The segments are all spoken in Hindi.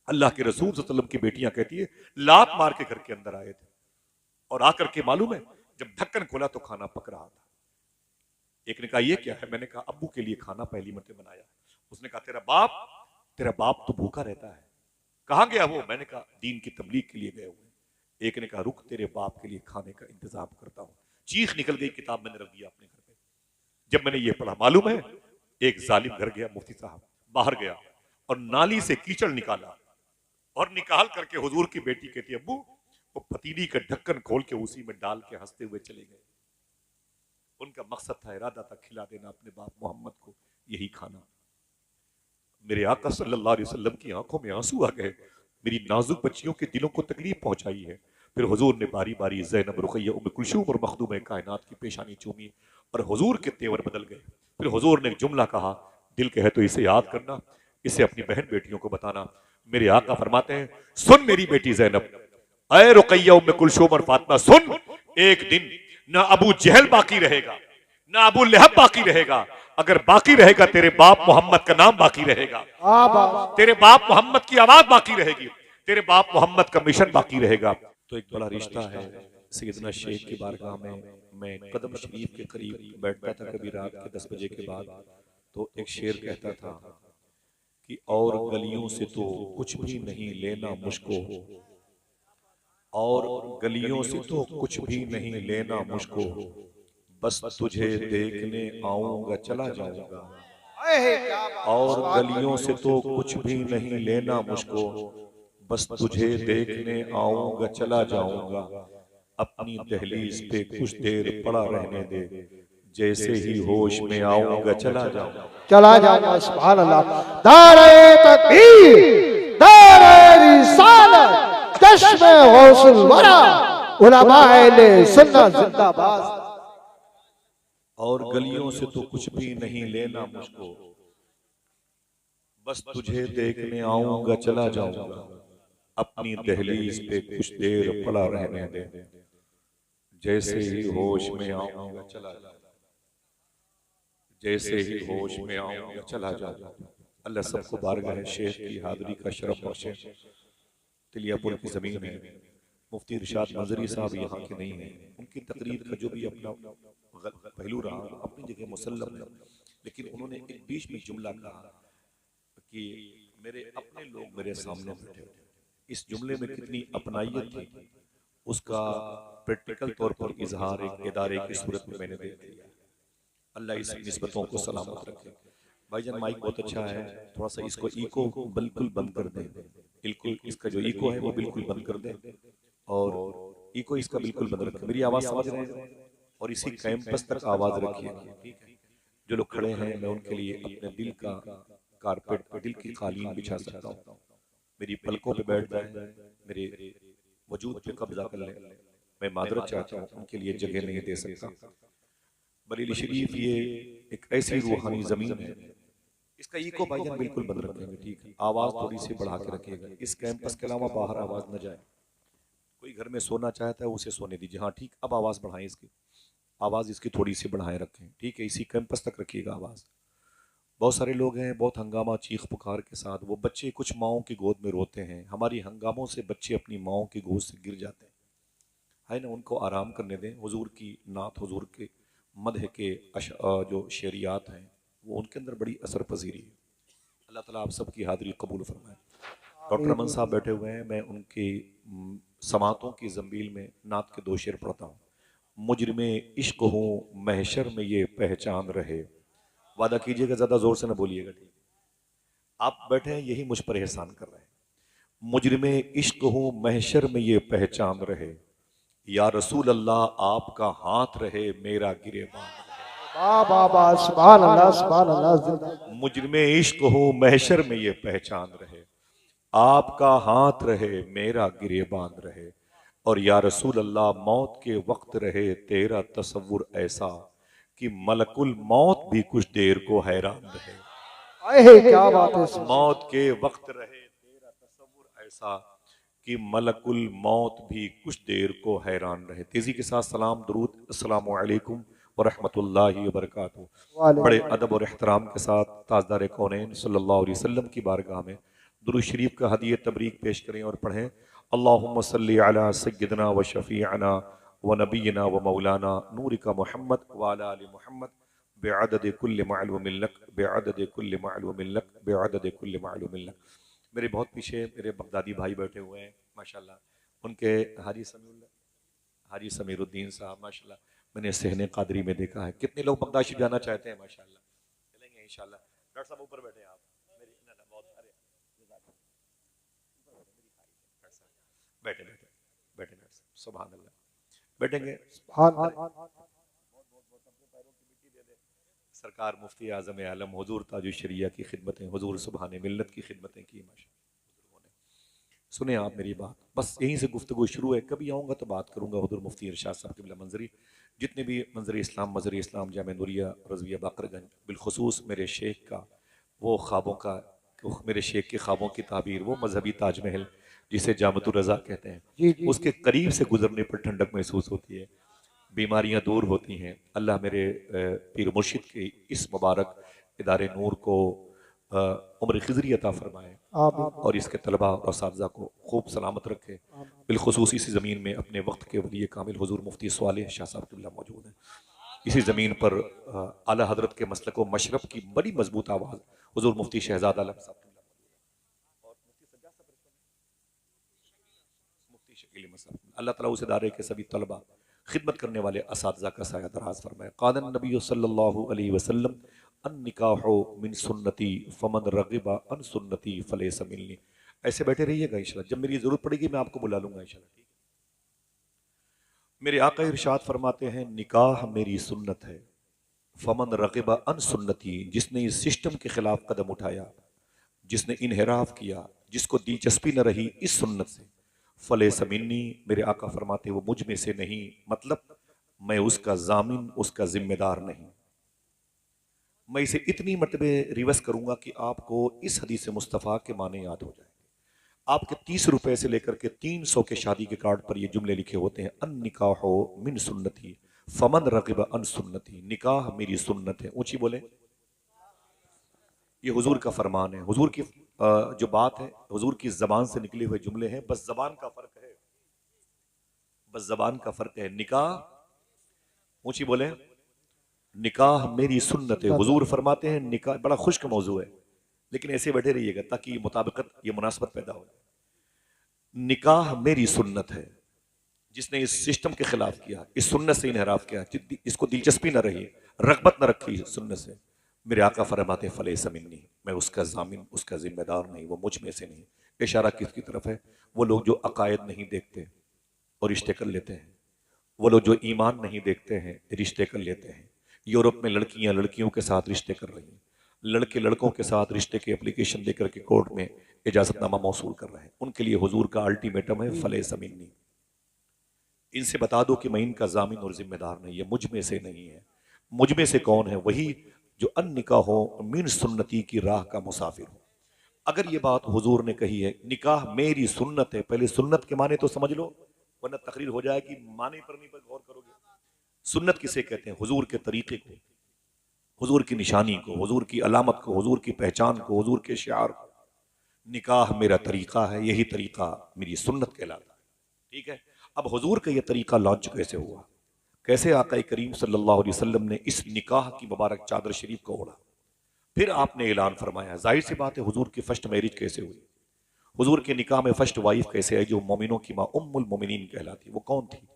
अल्लाह के रसूल सल्लल्लाहु अलैहि वसल्लम की बेटियां कहती है लात मार के घर के अंदर आए थे और आकर के मालूम है जब ढक्कन खोला तो खाना पक रहा था। एक ने कहा ये क्या है, मैंने कहा अब्बू के लिए खाना पहली मरतबा बनाया। उसने कहा तेरा बाप तो भूखा रहता है, कहाँ गया वो? मैंने कहा दीन की तबलीग के लिए गए हुए। एक ने कहा रुक तेरे बाप के लिए खाने का इंतजाम करता हूँ। चीख निकल गई, किताब मैंने रख दिया अपने घर पे। जब मैंने ये पढ़ा मालूम है एक जालिम घर गया, मुफ्ती साहब बाहर गया और नाली से कीचड़ निकाला और निकाल करके हुजूर की बेटी कहती अब्बू वो पतीली का ढक्कन खोल के उसी में डाल के हंसते हुए चले गए। उनका मकसद था, इरादा था खिला देना अपने बाप मोहम्मद को यही खाना। मेरे आका सल्लल्लाहु अलैहि वसल्लम की आंखों में आंसू आ गए, मेरी नाजुक बच्चियों के दिलों को तकलीफ पहुंचाई है। फिर हुजूर ने बारी बारी ज़ैनब, रुक़ैया, उम्मे कुलसूम और मखदूम कायनात की पेशानी चूमी और हुजूर के तेवर बदल गए। फिर हुजूर ने एक जुमला कहा, दिल कहे तो इसे याद करना, इसे अपनी बहन बेटियों को बताना। मेरे आका फरमाते हैं सुन मेरी बेटी ज़ैनब, अय रुक़ैया, उम्मे कुलसूम और फातिमा सुन, एक दिन ना अबू जहल बाकी रहेगा ना अबू लहब बाकी रहेगा, अगर बाकी रहेगा तेरे बाप मोहम्मद का नाम बाकी रहेगा, तेरे बाप मोहम्मद की आवाज बाकी रहेगी, तेरे बाप मोहम्मद का मिशन बाकी रहेगा। तो एक बड़ा रिश्ता है सैयदना शेख की बारगाह में। मैं कदम शरीफ के करीब बैठता था कभी रात के 10 बजे के बाद, तो एक शेर कहता था कि और गलियों से तो कुछ भी नहीं लेना मुझको, और गलियों से तो कुछ भी नहीं लेना मुझको, बस तुझे देखने आऊंगा चला जाऊंगा। और गलियों से तो कुछ भी नहीं लेना मुझको, बस तुझे देखने आऊंगा चला जाऊंगा। अपनी दहलीज पे कुछ देर पड़ा रहने दे, जैसे ही होश में आऊंगा चला जाऊंगा। चला जाऊंगा। सुभान अल्लाह। दारे तकबीर, दारे रिसालत, चश्मे गौसुल वरा, उलमाए सुन्नत जिंदाबाद। और गलियों से तो कुछ भी नहीं लेना मुझको, बस तुझे देखने आऊंगा चला जाऊंगा। अपनी दहलीज पे कुछ देर पड़ा रहने दे, जैसे ही होश में आऊंगा चला जाऊंगा, जैसे ही होश में आऊंगा चला जाऊंगा। अल्लाह सबको बारगाह शेख की हाजिरी का शरफ बख्शे। तिलियापुर की जमीन है, मुफ्ती इरशाद नजरी साहब यहाँ के नहीं है, उनकी तकरीर का जो भी अपना पहलू रहा अपनी जगह मुसल्लम है, लेकिन उन्होंने एक बीच में जुमला कहा कि मेरे अपने लोग मेरे सामने बैठे हुए। इस जुमले में कितनी अपनाइयत थी, उसका प्रैक्टिकल तौर पर इजहार एक इदारे की सूरत में मैंने देख लिया। अल्लाह इस निस्बतों को सलामत रखे। भाईजान माइक बहुत अच्छा है, थोड़ा सा इसको इको बिल्कुल बंद कर दें, बिल्कुल इसका जो इको है वो बिल्कुल बंद कर दें, और इको इसका बिल्कुल बंद रखें। मेरी आवाज समझ रहे हैं? और इसी कैंपस तक आवाज रखिए, ठीक है? जो लोग खड़े हैं मैं उनके लिए अपने दिल का कारपेट, दिल की कालीन बिछा सकता हूँ। मेरी पलकों पे बैठ जाए, मेरे वजूद पे कब्जा कर ले, मैं मादरत चाहता हूँ, उनके लिए जगह नहीं दे सकता। बरेली शरीफ ये एक ऐसी रूहानी जमीन है, इसका इको भाईजान बिल्कुल बंद रखेंगे, ठीक है? आवाज थोड़ी सी बढ़ा के रखिएगा, इस कैंपस के अलावा बाहर आवाज न जाए। कोई घर में सोना चाहता है उसे सोने दीजिए। हाँ ठीक, अब आवाज बढ़ाएं, इसकी आवाज इसकी थोड़ी सी बढ़ाए रखें, ठीक है? इसी कैंपस तक रखिएगा आवाज। बहुत सारे लोग हैं, बहुत हंगामा चीख पुकार के साथ, वो बच्चे कुछ माओं की गोद में रोते हैं, हमारी हंगामों से बच्चे अपनी माओं की गोद से गिर जाते हैं, है ना? उनको आराम करने दें। हुजूर की नात, हुजूर के मदह के जो शेरियात हैं वो उनके अंदर बड़ी असर पजीरी है। अल्लाह ताला आप सबकी हाजिरी कबूल फरमाए। डॉक्टर अमन साहब बैठे हुए हैं, मैं उनकी समातों की जंबील में नात के 2 शेर पढ़ता हूँ। मुजरिमे इश्क हूँ महशर में ये पहचान रहे, वादा कीजिएगा ज्यादा जोर से ना बोलिएगा, ठीक? आप बैठे हैं यही मुझ पर एहसान कर रहे हैं। मुजरिमे इश्क हूँ महशर में ये पहचान रहे, या रसूल अल्लाह आपका हाथ रहे मेरा गिरेबान। सुभान अल्लाह, सुभान अल्लाह। मुजरिमे इश्क हूँ महशर में ये पहचान रहे, आपका हाथ रहे मेरा गिरेबान रहे, और या रसूल अल्लाह मौत के वक्त रहे तेरा तसव्वुर ऐसा कि मलकुल मौत भी कुछ देर को हैरान रहे। क्या बात है। मौत के वक्त रहे तेरा तसव्वुर ऐसा कि मलकुल मौत भी कुछ देर को हैरान रहे। तेजी के साथ सलाम दुरूद, अस्सलामु अलैकुम व रहमतुल्लाहि व बरकातुहू। बड़े अदब और एहतराम के साथ ताजदार कौनैन सल्लल्लाहु अलैहि वसल्लम की बारगाह में दुरूद शरीफ का हदीय तबरीक पेश करें और पढ़ें। अल्लाहुम्मा सल्ली अला सय्यिदना व शफीअना व नबीना व मौलाना नूरिका मुहम्मद व अला आलि मुहम्मद बिअदद कुल्लि मालूमिन लक बिअदद कुल्लि मालूमिन लक बिअदद कुल्लि मालूमिन लक। मेरे बहुत पीछे मेरे बगदादी भाई बैठे हुए हैं माशाल्लाह, उनके हाजी समीरुद्दीन साहब माशाल्लाह, मैंने सहने कादरी में देखा है। कितने लोग बगदाद शरीफ जाना चाहते हैं माशाल्लाह, चलेंगे इंशाल्लाह। डॉक्टर साहब ऊपर बैठे हैं आप, मेरी बहुत सारे बैठे बैठे बैठे डॉक्टर साहब, सुभान अल्लाह, बैठेंगे। सरकार मुफ्ती आज़म आलम हुजूर ताजुल शरिया की खिदमतें, हुजूर सुभान मिल्लत की खिदमतें की माशाअल्लाह। सुने आप मेरी बात, बस यहीं से गुफ्तगू शुरू है। कभी आऊँगा तो बात करूँगा हुजूर मुफ्ती इरशाद साहब क़िबला मंजरी, जितने भी मंजर इस्लाम जामे नूरिया रज़विया बाकरगंज, बिलखुसूस मेरे शेख का वो ख्वाबों का, मेरे शेख के ख्वाबों की ताबीर, वो मजहबी ताजमहल जिसे जामतुर रज़ा कहते हैं, उसके करीब से गुजरने पर ठंडक महसूस होती है, बीमारियां दूर होती हैं। अल्लाह मेरे पीर मुर्शिद के इस मुबारक इदारे नूर को उम्र खिजरी अता फरमाए और इसके तलबा और असातिज़ा को खूब सलामत रखे। बिलखुसूस इसी ज़मीन में अपने वक्त के वली कामिल हुजूर मुफ्ती स्वालिह शाह साहब क़िबला मौजूद हैं। इसी ज़मीन पर आला हज़रत के मसलक व मशरब की बड़ी मजबूत आवाज़ हुजूर मुफ्ती शहजाद आलम साहब और मुफ्ती शकील मसलब, अल्लाह ताला उस इदारे के सभी तलबा खिदमत करने वाले असातिज़ा का साया दराज फरमाए। क़ालन नबी सल्लल्लाहु अलैहि वसल्लम अन निकाहु मिन सुन्नती फमन रग़िबा अन सुन्नती फलैसा मिन्नी। ऐसे बैठे रहिएगा इंशाल्लाह, जब मेरी जरूरत पड़ेगी मैं आपको बुला लूंगा इंशाल्लाह, ठीक है। मेरे आका इरशाद फरमाते हैं, निकाह मेरी सुन्नत है, फमन रग़िबा अन सुन्नती, जिसने इस सिस्टम के खिलाफ कदम उठाया, जिसने इनहिराफ किया, जिसको दिलचस्पी न रही इस सुन्नत से, फलैसा मिन्नी, मेरे आका फरमाते वो मुझ में से नहीं, मतलब मैं उसका जामिन, उसका जिम्मेदार नहीं। मैं इसे इतनी मरतबे रिवर्स करूंगा कि आपको इस हदीस मुस्तफ़ा के माने याद हो जाएंगे। आपके 30 रुपए से लेकर के 300 के शादी के कार्ड पर ये जुमले लिखे होते हैं, अन निकाह मिन सुन्नती फमन रग़िबा अन सुन्नती, निकाह मेरी सुन्नत है। ऊंची बोले, ये हुजूर का फरमान है, हुजूर की जो बात है, हुजूर की जबान से निकले हुए जुमले हैं, बस जबान का फर्क है, बस जबान का फर्क है। निकाह, ऊंची बोले, निकाह मेरी सुन्नत है। हुजूर फरमाते हैं निकाह बड़ा खुश्क मौजू है, लेकिन ऐसे बैठे रहिएगा ताकि ये मुताबिकत, ये मुनासबत पैदा हो जाए। निकाह मेरी सुन्नत है, जिसने इस सिस्टम के खिलाफ किया, इस सुन्नत से इनहराफ किया, इसको दिलचस्पी न रही, रगबत न रखी सुन्नत से, मेरे आका फरमाते फलैसा मिन्नी, मैं उसका जामिन, उसका जिम्मेदार नहीं, वो मुझ में से नहीं। इशारा किसकी तरफ है? वो लोग जो अकायद नहीं देखते और रिश्ते कर लेते हैं, वो लोग जो ईमान नहीं देखते हैं रिश्ते कर लेते हैं। यूरोप में लड़कियां लड़कियों के साथ रिश्ते कर रही हैं, लड़के लड़कों के साथ रिश्ते की एप्लीकेशन देकर के कोर्ट में इजाजतनामा मौसूल कर रहे हैं। उनके लिए हुजूर का अल्टीमेटम है फलैसा मिन्नी, इनसे बता दो कि मैं इनका जामिन और जिम्मेदार नहीं है, मुझ में से नहीं है। मुझ में से कौन है? वही जो अन निकाह मिन सुन्नती की राह का मुसाफिर हो। अगर ये बात हुजूर ने कही है, निकाह मेरी सुन्नत है, पहले सुन्नत के माने तो समझ लो, वरना तकरीर हो जाएगी, माने पर नहीं पर गौर करोगे। सुन्नत किसे कहते हैं? हुजूर के तरीके को, हुजूर की निशानी को, हुजूर की अलामत को, हुजूर की पहचान को, हुजूर के शियार को। निकाह मेरा तरीका है, यही तरीका मेरी सुन्नत कहलाता है, ठीक है। अब हुजूर का यह तरीका लॉन्च कैसे हुआ? कैसे आका करीम सल्लल्लाहु अलैहि वसल्लम ने इस निकाह की मुबारक चादर शरीफ को ओढ़ा? फिर आपने ऐलान फरमाया। जाहिर सी बात है, हुजूर की फर्स्ट मैरिज कैसे हुई, हुजूर के निकाह में फर्स्ट वाइफ कैसे आई, जो मोमिनों की माँ उम्मुल मोमिनीन कहलाती, वो कौन थी?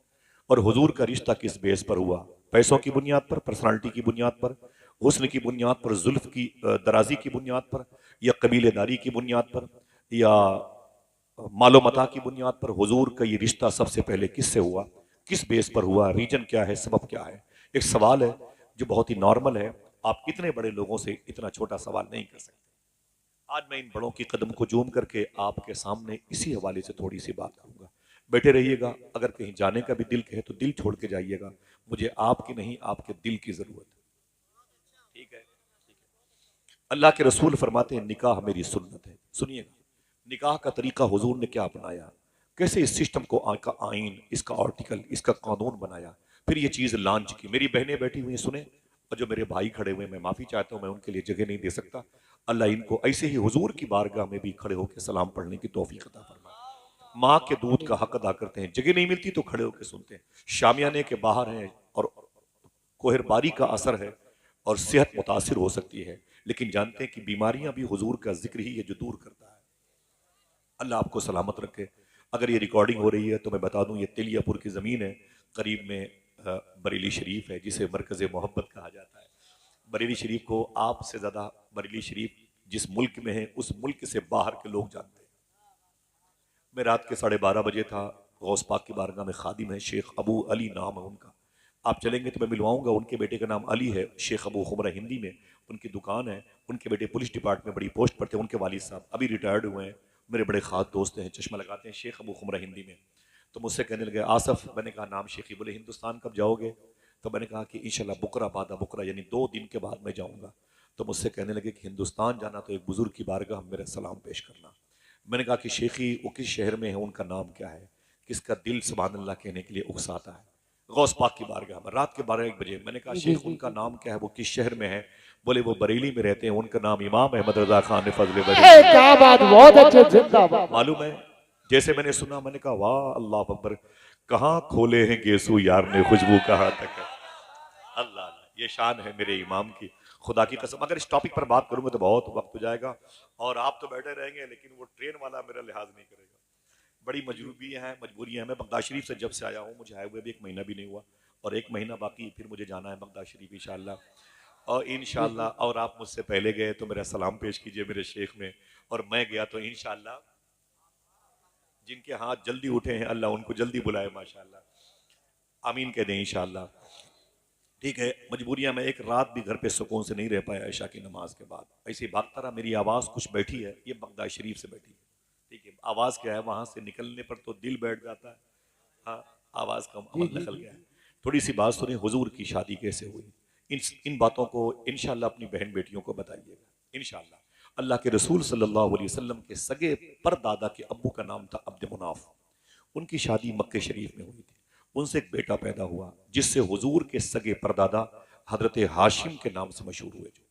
और हुजूर का रिश्ता किस बेस पर हुआ? पैसों की बुनियाद पर, पर्सनालिटी की बुनियाद पर, हुस्न की बुनियाद पर, जुल्फ की दराजी की बुनियाद पर, या कबीलेदारी की बुनियाद पर, या मालो मता की बुनियाद पर? हुजूर का ये रिश्ता सबसे पहले किससे हुआ, किस बेस पर हुआ, रीजन क्या है, सबब क्या है? एक सवाल है जो बहुत ही नॉर्मल है, आप इतने बड़े लोगों से इतना छोटा सवाल नहीं कर सकते। आज मैं इन बड़ों की कदम को जूम करके आपके सामने इसी हवाले से थोड़ी सी बात करूंगा। बैठे रहिएगा, अगर कहीं जाने का भी दिल कहे तो दिल छोड़ के जाइएगा, मुझे आपकी नहीं आपके दिल की जरूरत है, ठीक है? अल्लाह के रसूल फरमाते हैं निकाह मेरी सुन्नत है। सुनिएगा, निकाह का तरीका हुजूर ने क्या अपनाया, कैसे इस सिस्टम को का आइन, इसका आर्टिकल, इसका कानून बनाया, फिर ये चीज लॉन्च की। मेरी बहनें बैठी हुई सुने, और जो मेरे भाई खड़े हुए, मैं माफी चाहता हूं, मैं उनके लिए जगह नहीं दे सकता। अल्लाह इनको ऐसे ही हुजूर की बारगाह में भी खड़े होकर सलाम पढ़ने की तौफीक अता फरमाए। माँ के दूध का हक अदा करते हैं, जगह नहीं मिलती तो खड़े होकर सुनते हैं, शामियाने के बाहर हैं और कोहरबारी का असर है और सेहत मुतासिर हो सकती है, लेकिन जानते हैं कि बीमारियां भी हुजूर का जिक्र ही है जो दूर करता है। अल्लाह आपको सलामत रखे। अगर ये रिकॉर्डिंग हो रही है तो मैं बता दूं, ये तेलियापुर की ज़मीन है, करीब में बरेली शरीफ है जिसे मरकज़ मोहब्बत कहा जाता है। बरेली शरीफ को आपसे ज़्यादा बरेली शरीफ जिस मुल्क में है उस मुल्क से बाहर के लोग जानते हैं। मैं रात के 12:30 बजे था, गौस पाक की बारगाह में खादिम है, शेख अबू अली नाम है उनका, आप चलेंगे तो मैं मिलवाऊंगा। उनके बेटे का नाम अली है, शेख अबू खुमरा हिंदी में उनकी दुकान है, उनके बेटे पुलिस डिपार्टमेंट में बड़ी पोस्ट पर थे, उनके वालिद साहब अभी रिटायर्ड हुए हैं, मेरे बड़े खास दोस्त हैं, चश्मा लगाते हैं, शेख अबू खुमरा हिंदी में। तो मुझसे कहने लगे आसफ, मैंने कहा नाम शेखी, बोले हिंदुस्तान कब जाओगे? तो मैंने कहा कि इंशाल्लाह बुकरा बादा बुकरा, यानी 2 दिन के बाद मैं जाऊँगा। तो मुझसे कहने लगे कि हिंदुस्तान जाना तो एक बुजुर्ग की बारगाह मेरा सलाम पेश करना। मैंने कहा कि शेखी वो किस शहर में है, उनका नाम क्या है, किसका दिल सुभान अल्लाह कहने के लिए उकसाता है? गौस पाक की बारगाह में रात के 12-1 बजे। मैंने कहा शेख उनका नाम क्या है, वो किस शहर में है? बोले वो बरेली में रहते हैं, उनका नाम इमाम अहमद रजा खान फजल बरेली। क्या बात, बहुत अच्छे, जिंदाबाद। मालूम है, जैसे मैंने सुना मैंने कहा वाह अल्लाह अकबर, कहाँ खोले हैं गेसू यार ने खुशबू कहाँ तक है। अल्लाह अल्लाह, ये शान है मेरे इमाम की, खुदा की कसम। अगर इस टॉपिक पर बात करूंगा तो बहुत वक्त हो जाएगा और आप तो बैठे रहेंगे, लेकिन वो ट्रेन वाला मेरा लिहाज नहीं करेगा। बड़ी मजबूरियां हैं। मैं बगदाद शरीफ से जब से आया हूँ, मुझे आए हुए भी 1 महीना भी नहीं हुआ और 1 महीना बाकी, फिर मुझे जाना है बगदाद शरीफ इंशाअल्लाह। और इंशाअल्लाह और आप मुझसे पहले गए तो मेरा सलाम पेश कीजिए मेरे शेख में, और मैं गया तो इंशाअल्लाह जिनके हाथ जल्दी उठे हैं अल्लाह उनको जल्दी बुलाए माशाअल्लाह, आमीन कह दें इंशाअल्लाह। ठीक है, मजबूरियां में एक रात भी घर पे सुकून से नहीं रह पाया ईशा की नमाज के बाद, ऐसे भागता रहा। मेरी आवाज़ कुछ बैठी है, ये बगदाद शरीफ से बैठी है, ठीक है। आवाज़ क्या है, वहां से निकलने पर तो दिल बैठ जाता है, हाँ आवाज़ का अमल निकल गया है। थोड़ी सी बात सुनिए, हुजूर की शादी कैसे हुई, इन बातों को इंशाअल्लाह अपनी बहन बेटियों को बताइएगा इंशाअल्लाह। अल्लाह के रसूल सल्लल्लाहु अलैहि वसल्लम के सगे परदादा के अब्बू का नाम था अब्द मुनाफ, उनकी शादी मक्के शरीफ में हुई थी। उनसे एक बेटा पैदा हुआ जिससे हुजूर के सगे परदादा हजरत हाशिम के नाम से मशहूर हुए, जो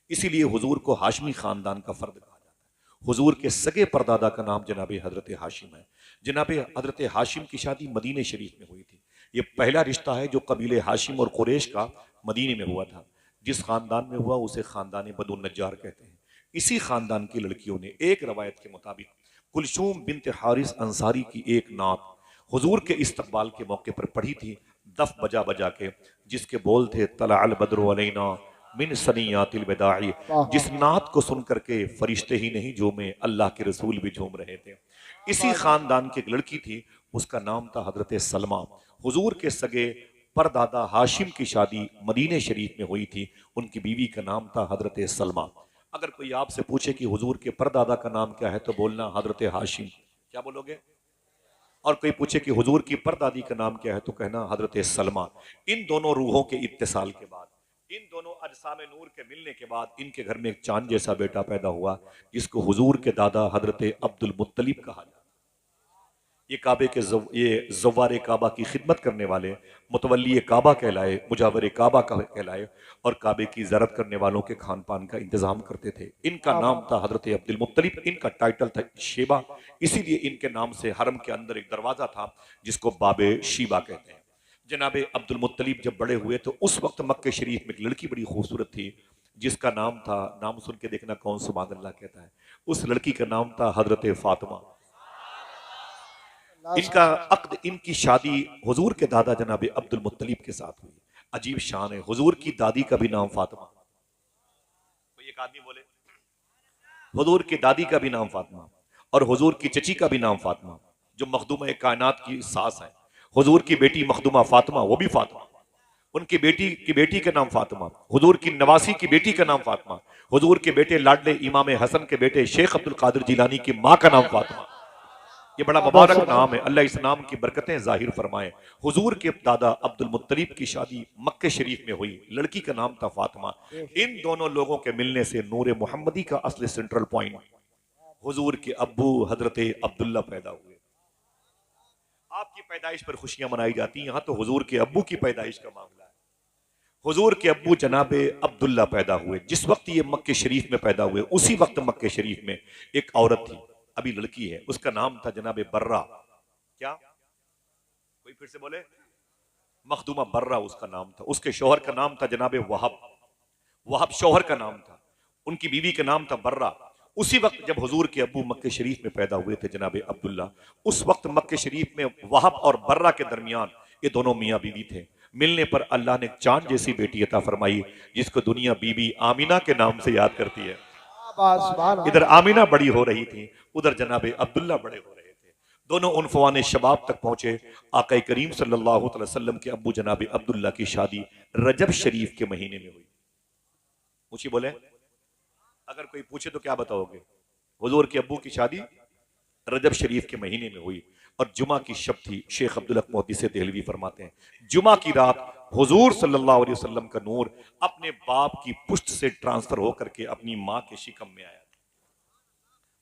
इसीलिए हुजूर को हाशमी खानदान का फर्द कहा जाता है। हुजूर के सगे परदादा का नाम जनाब हजरत हाशिम है। जनाब हजरत हाशिम की शादी मदीने शरीफ में हुई थी। ये पहला रिश्ता है जो कबीले हाशिम और कुरैश का मदीने में हुआ था। जिस खानदान में हुआ उसे खानदान बनु नज्जार कहते हैं। इसी खानदान की लड़कियों ने एक रवायत के मुताबिक कुलसूम बिनत हारिस अंसारी की एक नात हुजूर के इस्तकबाल के मौके पर पढ़ी थी, दफ बजा बजा के, जिसके बोल थे तलाअल बद्रु अलैना मिन सनियातिल विदाई। जिस नात को सुन करके फरिश्ते ही नहीं झूमे, अल्लाह के रसूल भी झूम रहे थे। इसी खानदान की एक लड़की थी, उसका नाम था हजरत सलमा। हुजूर के सगे परदादा हाशिम की शादी मदीने शरीफ में हुई थी, उनकी बीवी का नाम था हजरत सलमा। अगर कोई आपसे पूछे कि हुजूर के परदादा का नाम क्या है तो बोलना हजरत हाशिम, क्या बोलोगे? और कोई पूछे कि हुजूर की परदादी का नाम क्या है तो कहना हजरत सलमा। इन दोनों रूहों के इत्तिसाल के बाद, इन दोनों अजसाम नूर के मिलने के बाद इनके घर में एक चांद जैसा बेटा पैदा हुआ जिसको हुजूर के दादा हजरत अब्दुल मुत्तलिब कहा जाता। ये काबे के ये ज़व्वारे काबा की खिदमत करने वाले मुतवल्ली काबा कहलाए, मुजावर काबा कहलाए और काबे की ज़रत करने वालों के खान पान का इंतजाम करते थे। इनका नाम था हजरत अब्दुल मुत्तलिब, इनका टाइटल था शेबा, इसीलिए इनके नाम से हरम के अंदर एक दरवाजा था जिसको बाबे शीबा कहते हैं। जनाबे अब्दुल मुत्तलिब जब बड़े हुए तो उस वक्त मक्के शरीफ में एक लड़की बड़ी खूबसूरत थी जिसका नाम था, नाम सुन के देखना कौन सुभान अल्लाह कहता है, उस लड़की का नाम था हजरत फातिमा। इनका अक्द, इनकी शादी हुजूर के दादा जनाब अब्दुल मुत्तलिब के साथ हुई। अजीब शान है, हुजूर की दादी का भी नाम फातिमा। कोई एक आदमी बोले हुजूर की दादी का भी नाम फातिमा और हुजूर की चची का भी नाम फातिमा, जो मखदूमा कायनात की सास है। हुजूर की बेटी मखदूमा फातिमा, वो भी फातिमा। उनकी बेटी का नाम फातिमा, हुजूर की नवासी की बेटी का नाम फातिमा, हुजूर के बेटे लाडले इमाम हसन के बेटे शेख अब्दुल कादिर जिलानी की माँ का नाम फातिमा। ये बड़ा मुबारक नाम है, अल्लाह इस नाम की बरकतें जाहिर फरमाए। हुजूर के दादा अब्दुल मुत्तलिब की शादी मक्के शरीफ में हुई, लड़की का नाम था फातिमा। इन दोनों लोगों के मिलने से नूर मोहम्मदी का असली सेंट्रल पॉइंट हुजूर के अब्बू हजरत अब्दुल्ला पैदा हुए। आपकी पैदाइश पर खुशियां मनाई जाती हैं, यहां तो हुजूर के अब्बू की पैदाइश का मामला है। हुजूर के अब्बू जनाबे अब्दुल्ला पैदा हुए। जिस वक्त ये मक्के शरीफ में पैदा हुए उसी वक्त मक्के शरीफ में एक औरत थी, अभी लड़की है, उसका नाम था जनाबे बर्रा। क्या कोई फिर से बोले? मखदूमा बर्रा उसका नाम था। उसके शौहर का नाम था जनाबे वहब। वहब शौहर का नाम था, उनकी बीवी का नाम था बर्रा। उसी वक्त जब हुजूर के अब्बू मक्के शरीफ में पैदा हुए थे जनाबे अब्दुल्ला, उस वक्त मक्के शरीफ में वहब और बर्रा के दरमियान ये दोनों मियाँ बीवी थे। मिलने पर अल्लाह ने चांद जैसी बेटी अता फरमाई, जिसको दुनिया बीबी आमीना के नाम से याद करती है। इधर आमीना बड़ी हो रही थी, उधर जनाबे अब्दुल्ला बड़े हो रहे थे। दोनों उनफवाने शबाब तक पहुंचे। आका करीम सल्लल्लाहु अलैहि वसल्लम के अब्बू जनाबे अब्दुल्ला की शादी रजब शरीफ के महीने में हुई। पूछी बोले, अगर कोई पूछे तो क्या बताओगे? हुजूर के अब्बू की शादी रजब शरीफ के महीने में हुई और जुमा की शब थी। शेख अब्दुल हक मोहद्दिस देहलवी फरमाते हैं, जुमा की रात हुजूर सल्लल्लाहु अलैहि वसल्लम का नूर अपने बाप की पुश्त से ट्रांसफर होकर के अपनी माँ के शिकम में आया।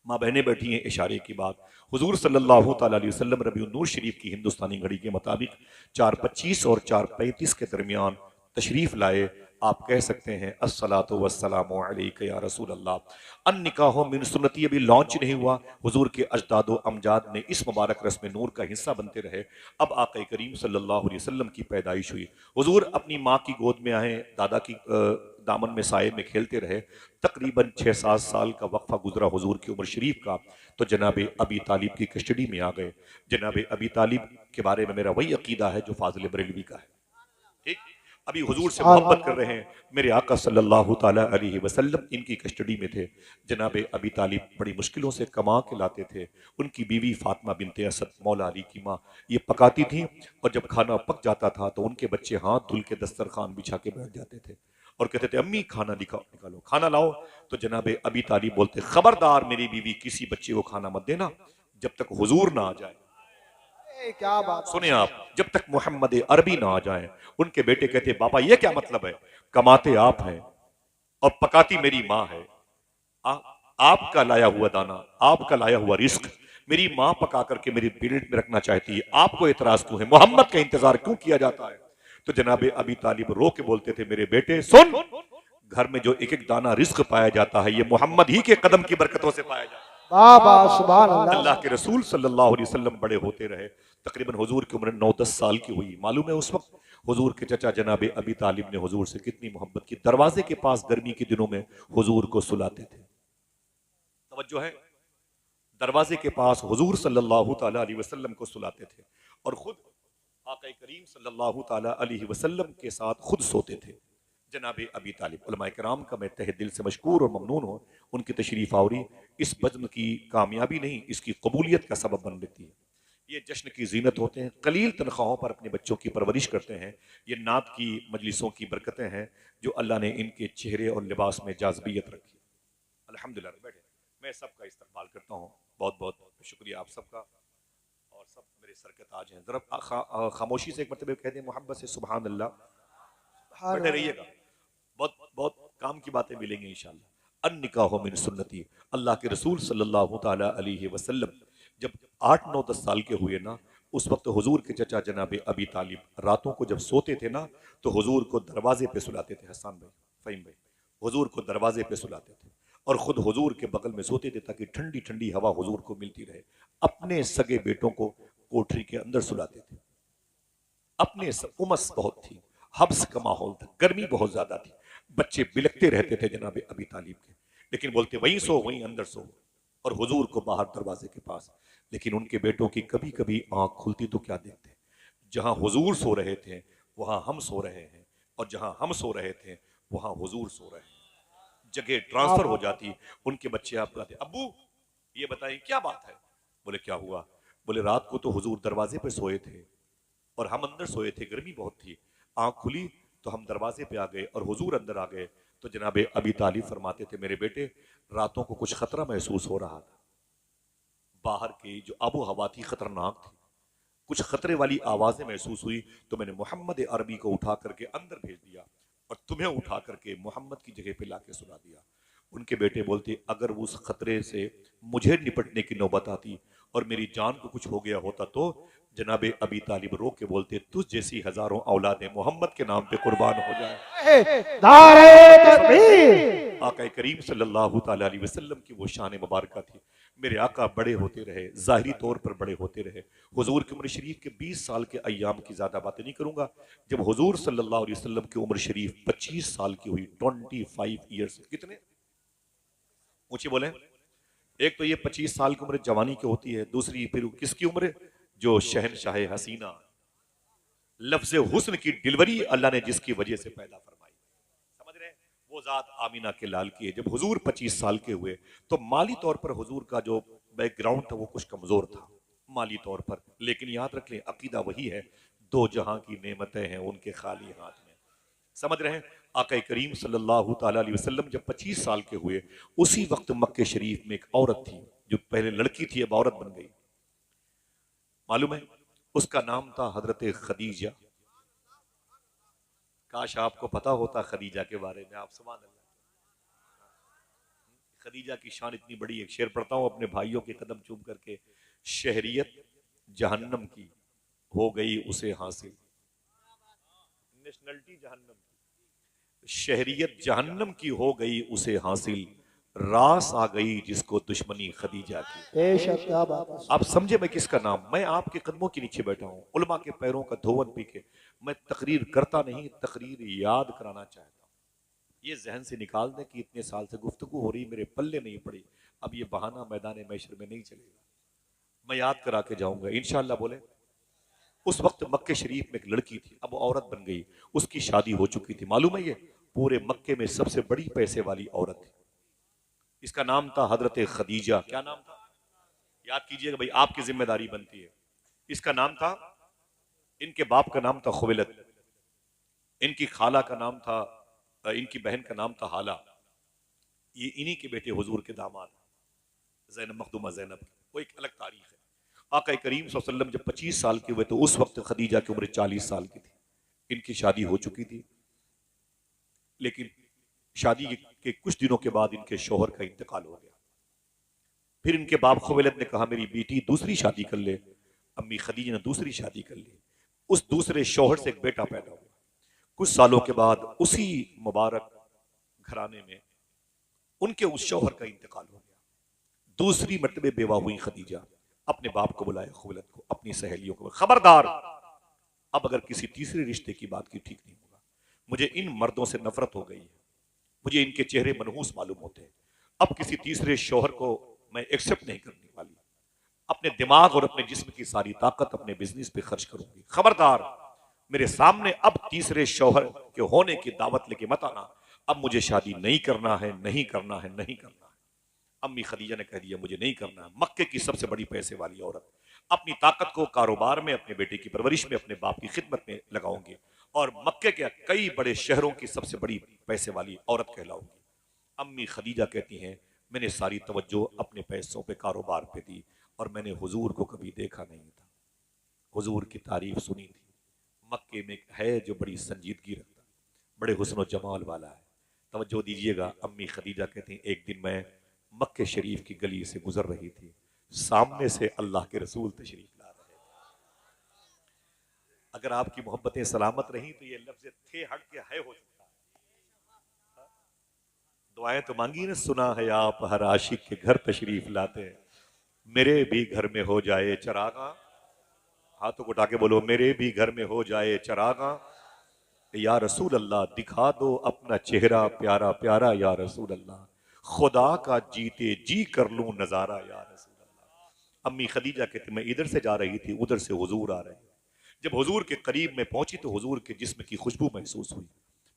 माँ बहनें बैठी हैं, इशारे की बात। हुजूर सल्लल्लाहु अलैहि वसल्लम रबीउन नूर शरीफ की हिंदुस्तानी घड़ी के मुताबिक 4:25 और 4:35 के दरमियान तशरीफ लाए। आप कह सकते हैं अस्सलातु वस्सलामु अलैका या रसूल अल्लाह। अन निकाहो मिन सुन्नती अभी लॉन्च नहीं हुआ। हुजूर के अजदादो अमजाद ने इस मुबारक रस्म नूर का हिस्सा बनते रहे। अब आका करीम सल्लल्लाहु अलैहि वसल्लम की पैदाइश हुई। हुजूर अपनी माँ की गोद में आए, दादा की दामन में साये में खेलते रहे। तकरीबन 6-7 साल का वक्फा गुजरा हुजूर की उम्र शरीफ का, तो जनाबे अबी तालिब की कस्टडी में आ गए। जनाबे अबी तालिब के बारे में मेरा वही अकीदा है जो फाजिल बरेलवी का है। ठीक, अभी हुजूर से मोहब्बत कर रहे हैं, मेरे आका सल्लल्लाहु ताला अलैहि वसल्लम इनकी कस्टडी में थे। जनाबे अबी तालिब बड़ी मुश्किलों से कमा के लाते थे। उनकी बीवी फातिमा बिनते असद मौला अली की माँ ये पकाती थी, और जब खाना पक जाता था तो उनके बच्चे हाथ धुल के दस्तरखान बिछा के बैठ जाते थे और कहते थे अम्मी खाना निकालो, खाना लाओ। तो जनाबे अबी तालिब बोलते, खबरदार मेरी बीवी किसी बच्चे को खाना मत देना जब तक हुजूर ना आ जाए। क्या बात सुने आप, जब तक मोहम्मद अरबी ना आ जाए। उनके बेटे कहते, पापा ये क्या मतलब है? कमाते आप हैं और पकाती मेरी माँ है। आपका लाया हुआ दाना, आपका लाया हुआ रिस्क मेरी माँ पका करके मेरी प्लेट में रखना चाहती है, आपको एतराज क्यों है? मोहम्मद का इंतजार क्यों किया जाता है? तो जनाबे अबी तालिब रो के बोलते थे, मेरे बेटे सुन, घर में जो एक एक दाना रिस्क पाया जाता है ये मोहम्मद ही के कदम की बरकतों से पाया जाता है। अल्लाह के रसूल सल्लल्लाहु अलैहि वसल्लम बड़े होते रहे। तकरीबन हुजूर की उम्र 9-10 साल की हुई। मालूम है उस वक्त हुजूर के चचा जनाबे अबी तालिब ने हुजूर से कितनी मोहब्बत की। दरवाजे के पास गर्मी के दिनों में हुजूर को सुलाते थे। तवज्जो है, दरवाजे के पास हुजूर सल्लल्लाहु ताला अलैहि वसल्लम को सुलाते थे और खुद आका करीम सल्लल्लाहु ताला अलैहि वसल्लम के साथ खुद सोते थे। जनाबे अबी तालिब, उलमाए किराम का मैं तहे दिल से मशकूर और ममनून हूँ, उनकी तशरीफ आवरी इस बज़्म की कामयाबी नहीं, इसकी कबूलियत का सबब बन लेती है। ये जश्न की जीनत होते हैं, कलील तनख्वाहों पर अपने बच्चों की परवरिश करते हैं। ये नात की मजलिसों की बरकतें हैं जो अल्लाह ने इनके चेहरे और लिबास में जाज़बियत रखी। अल्हम्दुलिल्लाह। बैठे, मैं सबका इस्तकबाल करता हूँ, बहुत बहुत शुक्रिया आप सबका, और सब मेरे सर के ताज हैं। जरा खामोशी से एक मरतबा कह दें मोहब्बत से सुभान अल्लाह। बैठे रहिएगा, बहुत बहुत काम की बातें मिलेंगी इंशाअल्लाह। अन निकाह मिन सुन्नती, अल्लाह के रसूल सल्लल्लाहु ताला अलैहि वसल्लम जब 8-9-10 साल के हुए ना, उस वक्त हुजूर के चचा जनाबे अबी तालिब रातों को जब सोते थे ना तो हुजूर को दरवाजे पे सुलाते थे। हसन भाई, फ़हीम भाई, हुजूर को दरवाजे पे सुलाते थे और खुद हुजूर के बगल में सोते थे ताकि ठंडी ठंडी हवा हुजूर को मिलती रहे। अपने सगे बेटों को कोठरी के अंदर सुलाते थे। अपने उमस बहुत थी, हब्स का माहौल था, गर्मी बहुत ज्यादा थी, बच्चे बिलकते रहते थे जनाबे अबी तालिब के, लेकिन बोलते वहीं सो वहीं अंदर सो, और हुजूर को बाहर दरवाजे के पास। लेकिन उनके बेटों की कभी कभी आंख खुलती तो क्या देखते, जहां हुजूर सो रहे थे वहां हम सो रहे हैं, और जहां हम सो रहे थे वहां हुजूर सो रहे हैं। जगह ट्रांसफर हो जाती। उनके बच्चे आप कहते, अब्बू ये बताइए क्या बात है? बोले क्या हुआ? बोले रात को तो हुजूर दरवाजे पे सोए थे और हम अंदर सोए थे, गर्मी बहुत थी, आंख खुली तो हम दरवाजे पे आ गए और हुजूर अंदर आ गए। तो जनाबे अबी तालिब फरमाते थे, मेरे बेटे रातों को कुछ खतरा महसूस हो रहा था, बाहर की जो आबो हवा थी खतरनाक थी, कुछ खतरे वाली आवाजें महसूस हुई, तो मैंने मोहम्मद अरबी को उठा करके अंदर भेज दिया और तुम्हें उठा करके मोहम्मद की जगह पे लाके सुला दिया। उनके बेटे बोलते, अगर उस खतरे से मुझे निपटने की नौबत आती और मेरी जान को कुछ हो गया होता तो जनाबे अबी तालिब रो के बोलते, तुझ जैसी हजारों औलादें मोहम्मद के नाम पे कुर्बान हो जाए। नारे तकबीर। आका करीम सल्लल्लाहु ताला अलैहि वसल्लम की वो शान मुबारक थी। मेरे आका बड़े होते रहे, ज़ाहिरी तौर पर बड़े होते रहे। हुजूर की उम्र शरीफ के 20 साल के अय्याम की ज़्यादा बातें नहीं करूंगा। जब हुजूर सल्लल्लाहु अलैहि वसल्लम की उम्र शरीफ 25 साल की हुई, 25 ईयर्स, कितने ऊंचे बोले? एक तो ये 25 साल की उम्र जवानी की होती है, दूसरी फिर किसकी उम्र? जो शहनशाह हसीना, लफ्ज़ हुस्न की डिलीवरी अल्लाह ने जिसकी वजह से पैदा फरमाई, समझ रहे हैं? वो जात आमीना के लाल की है। जब हुजूर 25 साल के हुए तो माली तौर पर हुजूर का जो बैकग्राउंड था वो कुछ कमजोर था माली तौर पर, लेकिन याद रख लें अकीदा वही है, दो जहां की नेमतें हैं उनके खाली हाथ में। समझ रहे हैं? आका करीम सल्लल्लाहु ताला अलैहि वसल्लम जब 25 साल के हुए, उसी वक्त मक्के शरीफ में एक औरत थी जो पहले लड़की थी, अब औरत बन गई। मालूम है? उसका नाम था हजरत खदीजा। काश आपको पता होता खदीजा के बारे में। आप सुभान अल्लाह। खदीजा की शान इतनी बड़ी, एक शेर पढ़ता हूं अपने भाइयों के कदम चूम करके। शहरियत जहन्नम की हो गई उसे हासिल, नेशनलिटी जहन्नम की, शहरियत जहन्नम की हो गई उसे हासिल, रास आ गई जिसको दुश्मनी खदीजा की। बेशक, क्या बात है। आप समझे मैं किसका नाम? मैं आपके कदमों के नीचे बैठा हूं, उलमा के पैरों का धोवन पी के। मैं तकरीर करता नहीं, तकरीर याद कराना चाहता हूं। ये जहन से निकाल दें कि इतने साल से गुफ्तगू हो रही, मेरे पल्ले नहीं पड़ी, अब ये बहाना मैदान मैशर में नहीं चलेगा। मैं याद करा के जाऊंगा इंशाअल्लाह। बोले उस वक्त मक्के शरीफ में एक लड़की थी, अब औरत बन गई, उसकी शादी हो चुकी थी। मालूम है ये पूरे मक्के में सबसे बड़ी पैसे वाली औरत थी। इसका नाम था हजरत खदीजा। क्या नाम था? याद कीजिएगा भाई, आपकी जिम्मेदारी बनती है। इसका नाम था, इनके बाप का नाम था खुवैलद, इनकी खाला का नाम था, इनकी बहन का नाम था हाला। ये इन्हीं के बेटे हुजूर के दामाद ज़ैनब, मखदूमा ज़ैनब। वो एक अलग तारीख है। आका करीम सल्लल्लाहु अलैहि वसल्लम जब 25 साल के हुए तो उस वक्त खदीजा की उम्र 40 साल की थी। इनकी शादी हो चुकी थी, लेकिन शादी के कुछ दिनों के बाद इनके शौहर का इंतकाल हो गया। फिर इनके बाप खुवैलद ने कहा मेरी बेटी दूसरी शादी कर ले। अम्मी खदीजा ने दूसरी शादी कर ली। उस दूसरे शौहर से एक बेटा पैदा हुआ। कुछ सालों के बाद उसी मुबारक घराने में उनके उस शौहर का इंतकाल हो गया। दूसरी मर्तबे बेवा हुई खदीजा। अपने बाप को बुलाया, खुवैलद को, अपनी सहेलियों को, खबरदार अब अगर किसी तीसरे रिश्ते की बात की ठीक नहीं होगा। मुझे इन मर्दों से नफरत हो गई है, मुझे इनके चेहरे मनहूस मालूम होते हैं। अब किसी तीसरे शौहर को मैं एक्सेप्ट नहीं करने वाली। अपने दिमाग और अपने जिस्म की सारी ताकत अपने बिजनेस पे खर्च करूंगी। खबरदार मेरे सामने अब तीसरे शौहर के होने की दावत लेके मत आना। अब मुझे शादी नहीं करना है, नहीं करना है, नहीं करना है। अम्मी खदीजा ने कह दिया मुझे नहीं करना है। मक्के की सबसे बड़ी पैसे वाली औरत, अपनी ताकत को कारोबार में, अपने बेटे की परवरिश में, अपने बाप की खिदमत में लगाऊंगी और मक्के के कई बड़े शहरों की सबसे बड़ी पैसे वाली औरत कहलाऊंगी। अम्मी खदीजा कहती हैं मैंने सारी तवज्जो अपने पैसों पे, कारोबार पे दी और मैंने हुजूर को कभी देखा नहीं था। हुजूर की तारीफ सुनी थी। मक्के में है जो बड़ी संजीदगी रखता, बड़े हुस्न और जमाल वाला है। तवज्जो दीजिएगा। अम्मी खदीजा कहती हैं एक दिन मैं मक्के शरीफ की गली से गुजर रही थी, सामने से अल्लाह के रसूल तशरीफ ला रहे थे। अगर आपकी मोहब्बतें सलामत रही तो ये लफ्ज थे हट के है हो सकता है। दुआएं तो मांगी ना, सुना है आप हर आशिक के घर तशरीफ लाते हैं, मेरे भी घर में हो जाए चरागा। हाथों को उठा के बोलो मेरे भी घर में हो जाए चरागा। या रसूल अल्लाह दिखा दो अपना चेहरा प्यारा प्यारा, या रसूल अल्लाह खुदा का जीते जी कर लूं नजारा, या रसूल अल्लाह। अम्मी खदीजा कहती मैं इधर से जा रही थी, उधर से हुजूर आ रहे। जब हुजूर के करीब में पहुंची तो हुजूर के जिस्म की खुशबू महसूस हुई।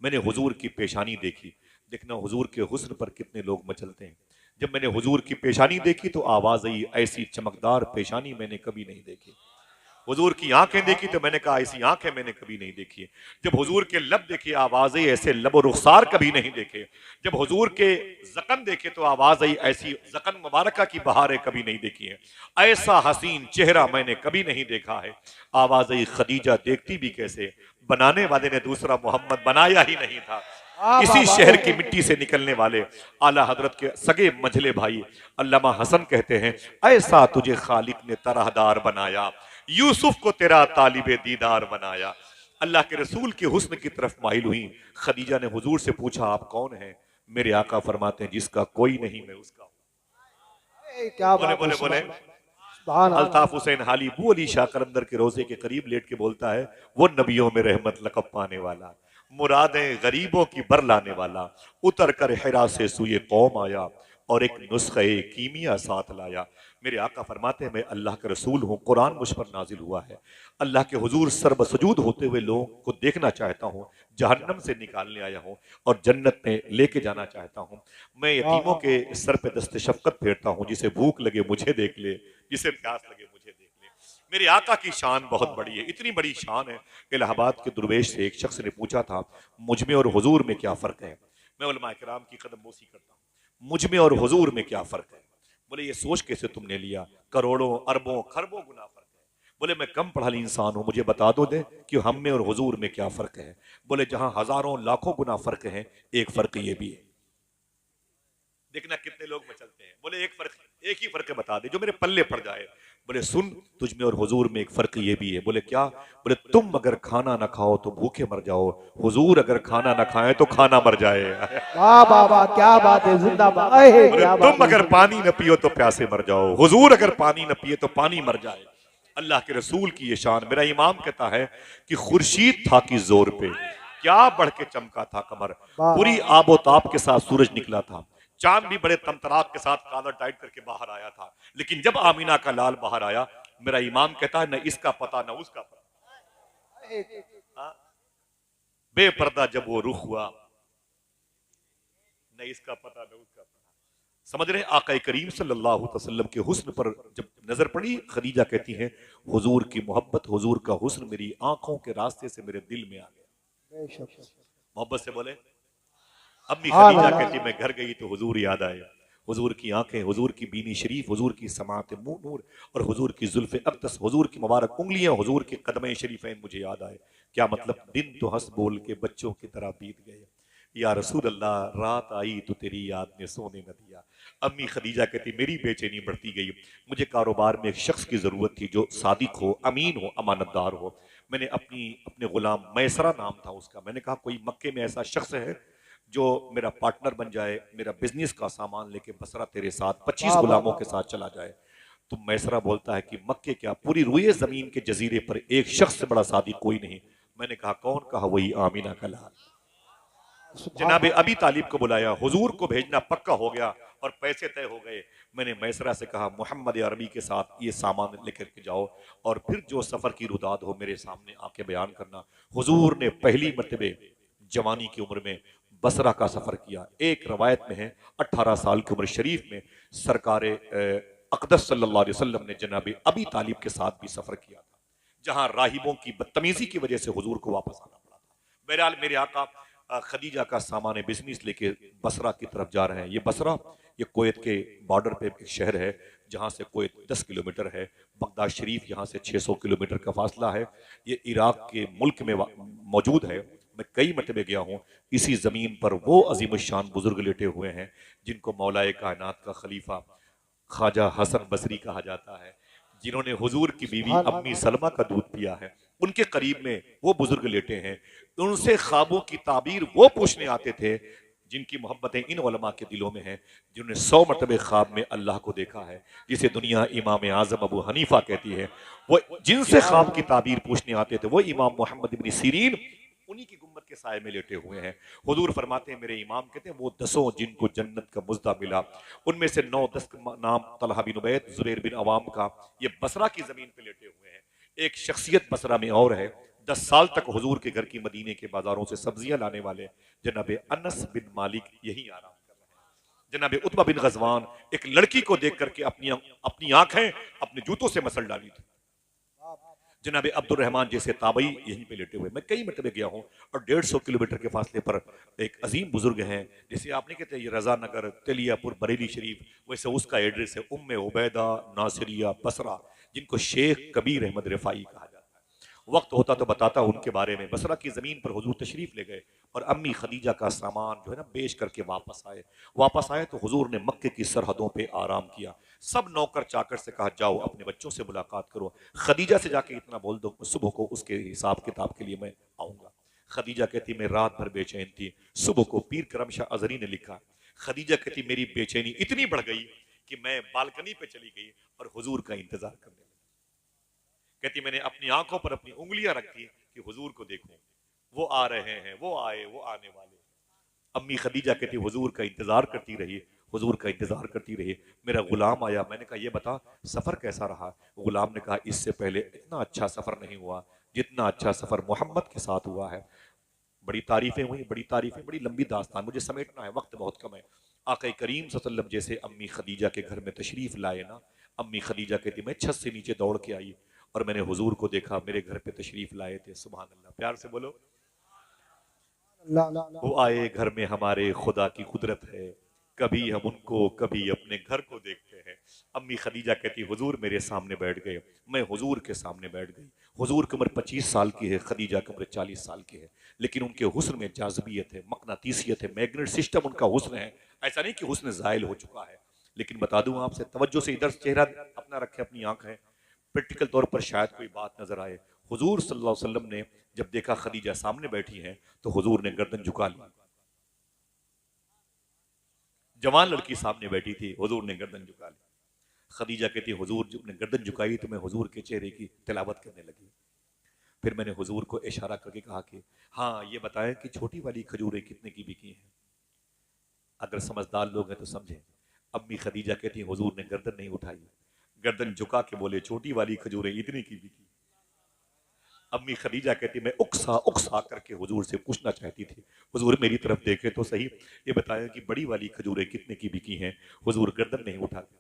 मैंने हुजूर की पेशानी देखी। देखना हुजूर के हुस्न पर कितने लोग मचलते हैं। जब मैंने हुजूर की पेशानी देखी तो आवाज आई, ऐसी चमकदार पेशानी मैंने कभी नहीं देखी। हुजूर की आंखें देखी तो मैंने कहा ऐसी आंखें मैंने कभी नहीं देखी। जब हुजूर के लब देखे आवाज आई, ऐसे लब और रुखसार कभी नहीं देखे। जब हुजूर के जकन देखे तो आवाज आई, ऐसी जकन मुबारका की बहारें कभी नहीं देखी है। ऐसा हसीन चेहरा मैंने कभी नहीं देखा है। आवाज आई खदीजा देखती भी कैसे, बनाने वाले ने दूसरा मोहम्मद बनाया ही नहीं था। इसी शहर की मिट्टी से निकलने वाले आला हजरत के सगे मझले भाई अल्लामा हसन कहते हैं, ऐसा तुझे खालिक ने तरहदार बनाया, यूसुफ को तेरा तालिबे दीदार बनाया। अल्लाह के रसूल के हुस्न की तरफ माइल हुई। खदीजा ने हुजूर से पूछा, आप कौन हैं? मेरे आका फरमाते हैं, जिसका कोई नहीं मैं उसका हूं। क्या बोले बात बोले है, बोले सुभान अल्लाह। अल्ताफ हुसैन हाली बू अली शाह कलंदर के रोजे के करीब लेट के बोलता है, वो नबियों में रहमत लकब पाने वाला, मुरादें गरीबों की बर लाने वाला, उतर कर हिरा से सुए कौम आया और एक नुस्खे कीमिया साथ लाया। मेरे आका फरमाते हैं, मैं अल्लाह का रसूल हूँ, कुरान मुझ पर नाजिल हुआ है, अल्लाह के हुजूर सर्वसजूद होते हुए लोगों को देखना चाहता हूँ, जहन्नम से निकालने आया हूँ और जन्नत में लेके जाना चाहता हूँ। मैं यतीमों के सर पे दस्ते शफकत फेरता हूँ, जिसे भूख लगे मुझे देख ले, जिसे प्यास लगे मुझे देख ले। मेरे आका की शान बहुत बड़ी है, इतनी बड़ी शान है। इलाहाबाद के दुर्वेश से एक शख्स ने पूछा था, मुझ में और हुजूर में क्या फर्क है? मैं उलमा किराम की कदमबोसी करता हूँ, मुझ में और हुजूर में क्या फर्क है? बोले, ये सोच कैसे तुमने लिया? करोड़ों अरबों खरबों गुना फर्क है। बोले, मैं कम पढ़ा इंसान हूं, मुझे बता दो दे कि हम में और हुजूर में क्या फर्क है। बोले, जहां हजारों लाखों गुना फर्क है, एक फर्क ये भी है। देखना कितने लोग मचलते हैं। बोले, एक ही फर्क बता दे जो मेरे पल्ले पड़ जाए। बोले, सुन, तुझ में और हुजूर में एक फर्क ये भी है। बोले, क्या? बोले, तुम अगर खाना ना खाओ तो भूखे मर जाओ, हुजूर अगर खाना ना खाए तो खाना मर जाए। वाह वाह वाह, क्या बात है, जिंदाबाद। बोले, क्या तुम बात अगर है। पानी न पियो तो प्यासे मर जाओ, हुजूर अगर पानी न पिए तो पानी मर जाए। अल्लाह के रसूल की ये शान। मेरा इमाम कहता है कि खुर्शीद था कि जोर पे क्या बढ़ के चमका था कमर, पूरी आबोताब के साथ सूरज निकला था, चांद भी बड़े तमतराक के साथ कॉलर टाइट करके बाहर आया था, लेकिन जब आमीना का लाल बाहर आया, मेरा इमाम कहता है, न इसका पता न उसका पता। हाँ? बेपर्दा जब वो रुख हुआ, न इसका पता न उसका पता। समझ रहे? आका करीम सल्लल्लाहु अलैहि वसल्लम के हुस्न पर जब नजर पड़ी, खदीजा कहती है, हुजूर की मोहब्बत, हुजूर का हुस्न मेरी आंखों के रास्ते से मेरे दिल में आ गया। मोहब्बत से बोले। अम्मी खदीजा कहती, मैं घर गई तो हुजूर याद आए, हुजूर की आंखें, हुजूर की बीनी शरीफ, हुजूर की समात मुंह नूर और हुजूर की जुल्फे अक़दस, हुजूर की मुबारक उंगलियां, हुजूर के कदमे शरीफैन मुझे याद आए। क्या मतलब? दिन तो हंस बोल के बच्चों की तरह बीत गए, या रसूल अल्लाह, रात आई तो तेरी याद ने सोने न दिया। अम्मी खदीजा कहती, मेरी बेचैनी बढ़ती गई। मुझे कारोबार में एक शख्स की जरूरत थी जो सादिक हो, अमीन हो, अमानतदार हो। मैंने अपने गुलाम, मैसरा नाम था उसका, मैंने कहा, कोई मक्के में ऐसा शख्स है जो मेरा पार्टनर बन जाए, मेरा बिजनेस का सामान लेके बसरा तेरे साथ 25 गुलामों के साथ चला जाए। तो मैसरा बोलता है कि मक्के क्या, पूरी रुए जमीन के जजीरे पर एक शख्स से बड़ा सादिक कोई नहीं। मैंने कहा, कौन? कहा, वही आमीना का लाल। जनाबे अबी तालिब को बुलाया, हुजूर को भेजना पक्का हो गया और पैसे तय हो गए। मैंने मैसरा से कहा, मोहम्मद अरबी के साथ ये सामान लेकर के जाओ और फिर जो सफर की रुदाद हो मेरे सामने आके बयान करना। हुजूर ने पहली मर्तबे जवानी की उम्र में बसरा का सफर किया। एक रवायत में है 18 साल की उम्र शरीफ में सरकारे अक़दस सल्लल्लाहु अलैहि वसल्लम ने जनाबे अबी तालिब के साथ भी सफर किया था, जहां राहिबों की बदतमीजी की वजह से हुजूर को वापस आना पड़ा था। बहरहाल मेरे आका खदीजा का सामान बिजनेस लेके बसरा की तरफ जा रहे हैं। ये बसरा, ये कुवैत के बॉर्डर पे एक शहर है, जहाँ से कुवैत 10 किलोमीटर है। बगदाद शरीफ यहाँ से 600 किलोमीटर का फासला है। ये इराक के मुल्क में मौजूद है। मैं कई मरतबे गया हूँ। इसी जमीन पर वो अजीम शान बुजुर्ग लेटे हुए हैं जिनको मौलाए कायनात का खलीफा ख्वाजा हसन बसरी कहा जाता है, जिन्होंने हुजूर की बीवी अम्मी सलमा का दूध पिया है। उनके करीब में वो बुजुर्ग लेटे हैं। उनसे ख्वाबों की ताबीर वो पूछने आते थे जिनकी मोहब्बतें इन उलमा के दिलों में हैं, जिन्होंने 100 मरतबे ख्वाब में अल्लाह को देखा है, जिसे दुनिया इमाम आजम अबू हनीफा कहती है। वो जिनसे ख्वाब की ताबीर पूछने आते थे, वो इमाम मोहम्मद इब्न सीरीन, उन्हीं की गुम्बद के साए में लेटे हुए हैं। हुजूर फरमाते हैं, मेरे इमाम कहते हैं, वो 10 जिनको जन्नत का मुज्दा मिला, उनमें से 9-10 नाम तलहा बिन उबैद, जुबैर बिन अवाम का, ये बसरा की जमीन पे लेटे हुए हैं। एक शख्सियत बसरा में और है, 10 साल तक हुजूर के घर की मदीने के बाजारों से सब्जियां लाने वाले जनाबे अनस बिन मालिक यही आराम कर रहे हैं। जनाबे उतबा बिन गजवान एक लड़की को देख करके अपनी आंखें अपने जूतों से मसल डाली थी। जनाबे अब्दुल रहमान जैसे ताबई यहीं पे लेटे हुए। मैं कई मरतबे गया हूँ और 150 किलोमीटर के फासले पर एक अजीम बुजुर्ग हैं, जैसे आप नहीं कहते ये रजा नगर तेलियापुर बरेली शरीफ, वैसे उसका एड्रेस है उम्मे उबैदा नासिरिया बसरा, जिनको शेख कबीर अहमद रिफाई कहा जाता है। वक्त होता तो बताता उनके बारे में। बसरा की ज़मीन पर हुजूर तशरीफ ले गए और अम्मी खदीजा का सामान जो है ना बेच करके वापस आए तो हुजूर ने मक्के की सरहदों पे आराम किया। सब नौकर चाकर से कहा जाओ अपने बच्चों से मुलाकात करो, खदीजा से जाके इतना बोल दो सुबह को उसके हिसाब किताब के लिए मैं आऊंगा। खदीजा कहती मैं रात भर बेचैन थी। सुबह को पीर करम शाह अजरी ने लिखा, खदीजा कहती मेरी बेचैनी इतनी बढ़ गई कि मैं बालकनी पे चली गई और हुजूर का इंतजार करने लगी। कहती मैंने अपनी आंखों पर अपनी उंगलियां रखी कि हुजूर को देखूं, वो आ रहे हैं, वो आए, वो आने वाले। अम्मी खदीजा कहती हुजूर का इंतजार करती रही, हुजूर का इंतजार करती रही। मेरा गुलाम आया, मैंने कहा ये बता सफर कैसा रहा। गुलाम ने कहा इससे पहले इतना अच्छा सफर नहीं हुआ जितना अच्छा सफर मोहम्मद के साथ हुआ है। बड़ी तारीफें हुई, बड़ी तारीफें, बड़ी लंबी दास्तान, मुझे समेटना है, वक्त बहुत कम है। आका करीम सल्लल्लाहु अलैहि वसल्लम जैसे अम्मी खदीजा के घर में तशरीफ लाए ना, अम्मी खदीजा कहती मैं छत से नीचे दौड़ के आई और मैंने हुजूर को देखा, मेरे घर पे तशरीफ लाए थे। सुभान अल्लाह, प्यार से बोलो। वो आए घर में हमारे खुदा की कुदरत है, कभी हम उनको कभी अपने घर को देखते हैं। अम्मी खदीजा कहती हुजूर मेरे सामने बैठ गए, मैं हुजूर के सामने बैठ गई। हुजूर की उम्र 25 साल की है, खदीजा की उम्र 40 साल की है, लेकिन उनके हुस्न में जाज़बियत है, मकनातीसियत है, मैग्नेट सिस्टम उनका हुस्न है। ऐसा नहीं कि हुस्न ज़ाइल हो चुका है। लेकिन बता दूं आपसे, तवज्जो से इधर चेहरा अपना रखे, अपनी आंख है, प्रैक्टिकल तौर पर शायद कोई बात नजर आए। हुजूर सल्लल्लाहु अलैहि वसल्लम ने जब देखा खदीजा सामने बैठी हैं तो हुजूर ने गर्दन झुका ली। जवान लड़की सामने बैठी थी, हुजूर ने गर्दन झुका ली। खदीजा कहती हुजूर जब ने गर्दन झुकाई तो मैं हुजूर के चेहरे की तिलावत करने लगी। फिर मैंने हुजूर को इशारा करके कहा कि हाँ ये बताएं कि छोटी वाली खजूरें कितने की बिकी हैं। अगर समझदार लोग हैं तो समझें। अम्मी खदीजा कहती हुजूर ने गर्दन नहीं उठाई, गर्दन झुका के बोले छोटी वाली खजूरें इतनी की बिकी। अम्मी खदीजा कहती मैं उकसा उकसा करके हुजूर से पूछना चाहती थी, हुजूर मेरी तरफ देखे तो सही, ये बताया कि बड़ी वाली खजूरें कितने की बिकी हैं। हुजूर गर्दन नहीं उठाते,